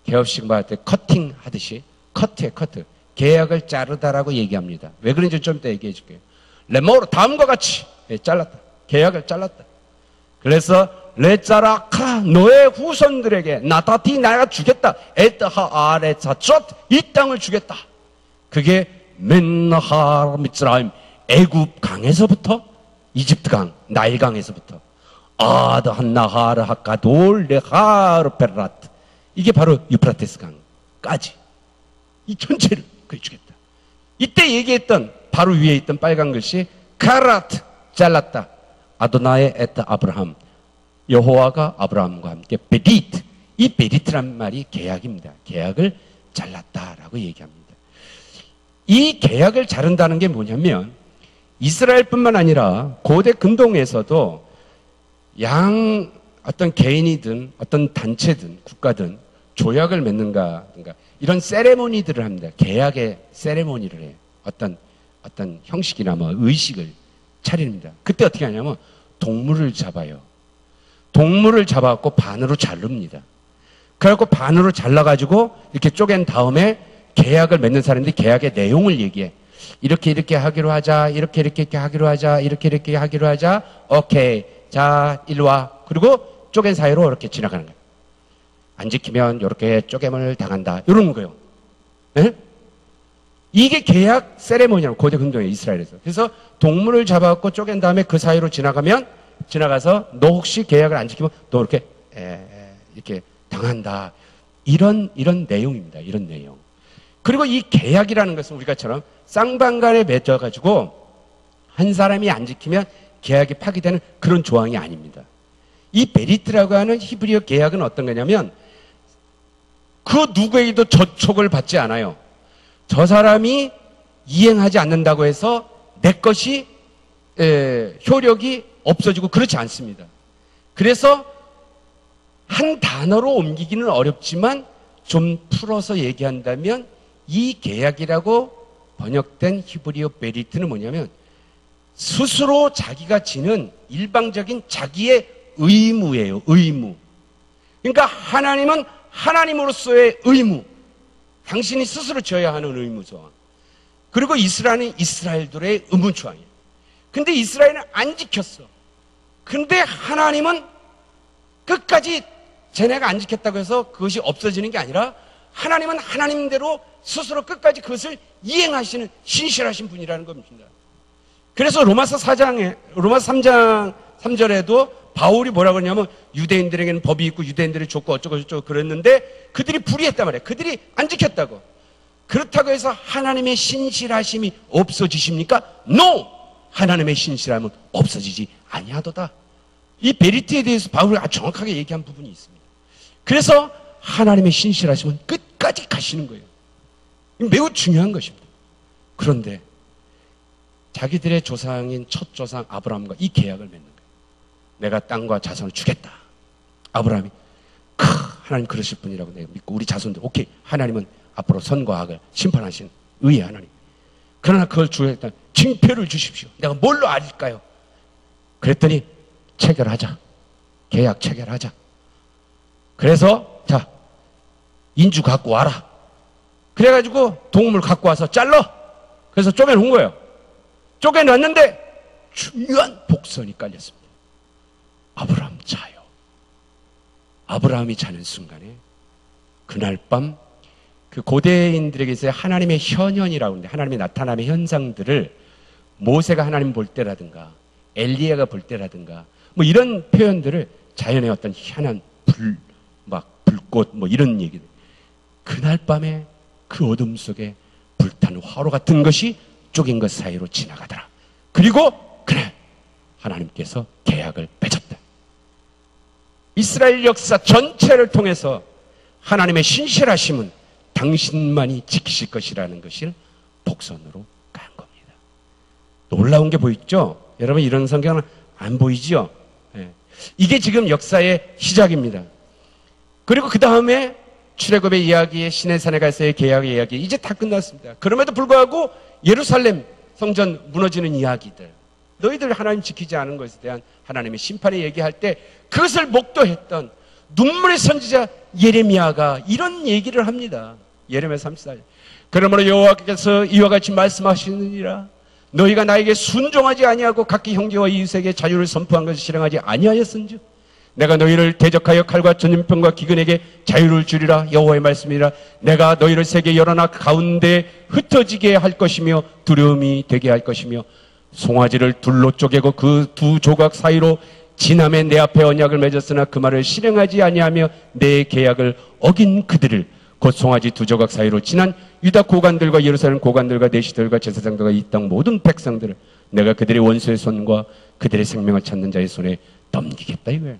개업식 말할 때 커팅 하듯이 커트에 커트. 계약을 자르다라고 얘기합니다. 왜 그런지 좀 이따 얘기해 줄게요. 레모로 다음과 같이 잘랐다. 계약을 잘랐다. 그래서 레자라카 너의 후손들에게 나타티 내가 주겠다. 에트하 아레차첫 이 땅을 주겠다. 그게 맨나하 미츠라임 애굽 강에서부터 이집트 강 나일 강에서부터 아드 한나하르 하카돌 레하르 페라트 이게 바로 유프라테스 강까지 이 전체를 그래 주겠다. 이때 얘기했던 바로 위에 있던 빨간 글씨 카라트 잘랐다. 아도나의 에트 아브라함 여호와가 아브라함과 함께 베리트, 이 베리트란 말이 계약입니다. 계약을 잘랐다라고 얘기합니다. 이 계약을 자른다는 게 뭐냐면 이스라엘뿐만 아니라 고대 근동에서도 어떤 개인이든 어떤 단체든 국가든 조약을 맺는가 이런 세레모니들을 합니다. 계약의 세레모니를 해요. 어떤 형식이나 뭐 의식을 차립니다. 그때 어떻게 하냐면 동물을 잡아요. 동물을 잡아갖고 반으로 자릅니다. 그래갖고 반으로 잘라가지고 이렇게 쪼갠 다음에 계약을 맺는 사람들이 계약의 내용을 얘기해. 이렇게 하기로 하자. 이렇게 하기로 하자. 이렇게 하기로 하자. 오케이. 자, 일로 와. 그리고 쪼갠 사이로 이렇게 지나가는 거예요. 안 지키면 이렇게 쪼개을 당한다. 이런 거예요. 네? 이게 계약 세레모니라고 고대 근동에 이스라엘에서. 그래서 동물을 잡아갖고 쪼갠 다음에 그 사이로 지나가서 너 혹시 계약을 안 지키면 너 이렇게 당한다. 이런 내용입니다. 이런 내용. 그리고 이 계약이라는 것은 우리가처럼 쌍방간에 맺어가지고 한 사람이 안 지키면 계약이 파기되는 그런 조항이 아닙니다. 이 베리트라고 하는 히브리어 계약은 어떤 거냐면 그 누구에게도 저촉을 받지 않아요. 저 사람이 이행하지 않는다고 해서 내 것이 효력이 없어지고 그렇지 않습니다. 그래서 한 단어로 옮기기는 어렵지만 좀 풀어서 얘기한다면 이 계약이라고 번역된 히브리어 베리트는 뭐냐면 스스로 자기가 지는 일방적인 자기의 의무예요. 의무. 그러니까 하나님은 하나님으로서의 의무. 당신이 스스로 져야 하는 의무죠. 그리고 이스라엘은 이스라엘들의 의무조항이에요. 근데 이스라엘은 안 지켰어. 근데 하나님은 끝까지 쟤네가 안 지켰다고 해서 그것이 없어지는 게 아니라 하나님은 하나님대로 스스로 끝까지 그것을 이행하시는 신실하신 분이라는 겁니다. 그래서 로마서 3장 3절에도 바울이 뭐라고 그러냐면 유대인들에게는 법이 있고 유대인들이 좋고 어쩌고 저쩌고 그랬는데 그들이 불의했단 말이에요. 그들이 안 지켰다고. 그렇다고 해서 하나님의 신실하심이 없어지십니까? No! 하나님의 신실함은 없어지지 아니하도다. 이 베리트에 대해서 바울이 아주 정확하게 얘기한 부분이 있습니다. 그래서 하나님의 신실하심은 끝까지 가시는 거예요. 매우 중요한 것입니다. 그런데 자기들의 조상인 첫 조상 아브라함과 이 계약을 맺는 거예요. 내가 땅과 자손을 주겠다. 아브라함이 하나님 그러실 분이라고 내가 믿고 우리 자손들 오케이. 하나님은 앞으로 선과 악을 심판하신 의의 하나님. 그러나 그걸 주겠다. 징표를 주십시오. 내가 뭘로 알릴까요? 그랬더니 체결하자. 계약 체결하자. 그래서 자 인주 갖고 와라. 그래가지고 동물 갖고 와서 잘라. 그래서 쪼개놓은 거예요. 쪼개놨는데 중요한 복선이 깔렸습니다. 아브라함 자요. 아브라함이 자는 순간에 그날 밤 그 고대인들에게 있어요. 하나님의 현현이라고 하는데 하나님의 나타남의 현상들을 모세가 하나님 볼 때라든가 엘리야가 볼 때라든가 뭐 이런 표현들을 자연의 어떤 희한한 불꽃 뭐 이런 얘기들. 그날 밤에 그 어둠 속에 불타는 화로 같은 것이 쪼갠 것 사이로 지나가더라. 그리고 그래 하나님께서 계약을 맺었다. 이스라엘 역사 전체를 통해서 하나님의 신실하심은 당신만이 지키실 것이라는 것을 복선으로 간 겁니다. 놀라운 게 보이죠? 여러분 이런 성경은 안 보이죠? 네. 이게 지금 역사의 시작입니다. 그리고 그 다음에 출애굽의 이야기, 시내산에 가서의 계약의 이야기 이제 다 끝났습니다. 그럼에도 불구하고 예루살렘 성전 무너지는 이야기들, 너희들 하나님 지키지 않은 것에 대한 하나님의 심판을 얘기할 때 그것을 목도했던 눈물의 선지자 예레미야가 이런 얘기를 합니다. 예레미야 34절. 그러므로 여호와께서 이와 같이 말씀하시느니라. 너희가 나에게 순종하지 아니하고 각기 형제와 이웃에게 자유를 선포한 것을 실행하지 아니하였은즉 내가 너희를 대적하여 칼과 전염병과 기근에게 자유를 주리라. 여호와의 말씀이라. 내가 너희를 세계 여러 나라 가운데 흩어지게 할 것이며 두려움이 되게 할 것이며 송아지를 둘로 쪼개고 그 두 조각 사이로 지남에 내 앞에 언약을 맺었으나 그 말을 실행하지 아니하며 내 계약을 어긴 그들을 곧 송아지 두 조각 사이로 지난 유다 고관들과 예루살렘 고관들과 내시들과 제사장들과 이 땅 모든 백성들을 내가 그들의 원수의 손과 그들의 생명을 찾는 자의 손에 넘기겠다 이거예요.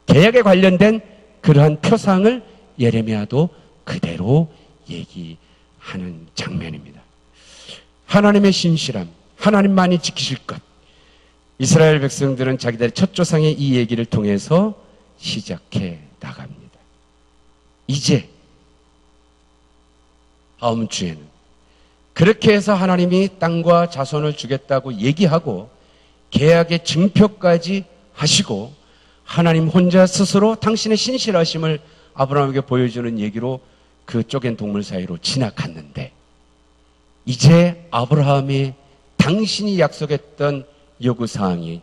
계약에 관련된 그러한 표상을 예레미야도 그대로 얘기하는 장면입니다. 하나님의 신실함, 하나님만이 지키실 것. 이스라엘 백성들은 자기들의 첫 조상의 이 얘기를 통해서 시작해 나갑니다. 이제 다음 주에는 그렇게 해서 하나님이 땅과 자손을 주겠다고 얘기하고 계약의 증표까지 하시고 하나님 혼자 스스로 당신의 신실하심을 아브라함에게 보여주는 얘기로 그 쪼갠 동물 사이로 지나갔는데 이제 아브라함이 당신이 약속했던 요구사항이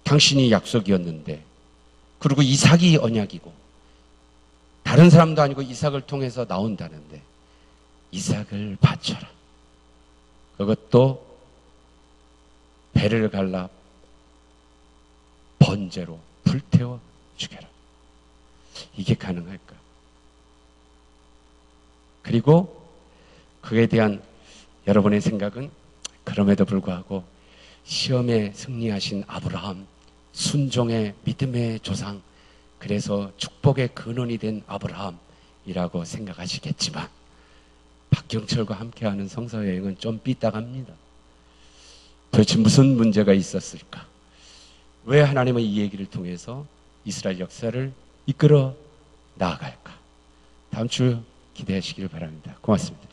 당신이 약속이었는데 그리고 이삭이 언약이고 다른 사람도 아니고 이삭을 통해서 나온다는데 이삭을 바쳐라. 그것도 배를 갈라 번제로 불태워 죽여라. 이게 가능할까? 그리고 그에 대한 여러분의 생각은 그럼에도 불구하고 시험에 승리하신 아브라함, 순종의 믿음의 조상, 그래서 축복의 근원이 된 아브라함이라고 생각하시겠지만 박경철과 함께하는 성서여행은 좀 삐딱합니다. 도대체 무슨 문제가 있었을까? 왜 하나님은 이 얘기를 통해서 이스라엘 역사를 이끌어 나아갈까? 다음 주 기대하시기를 바랍니다. 고맙습니다.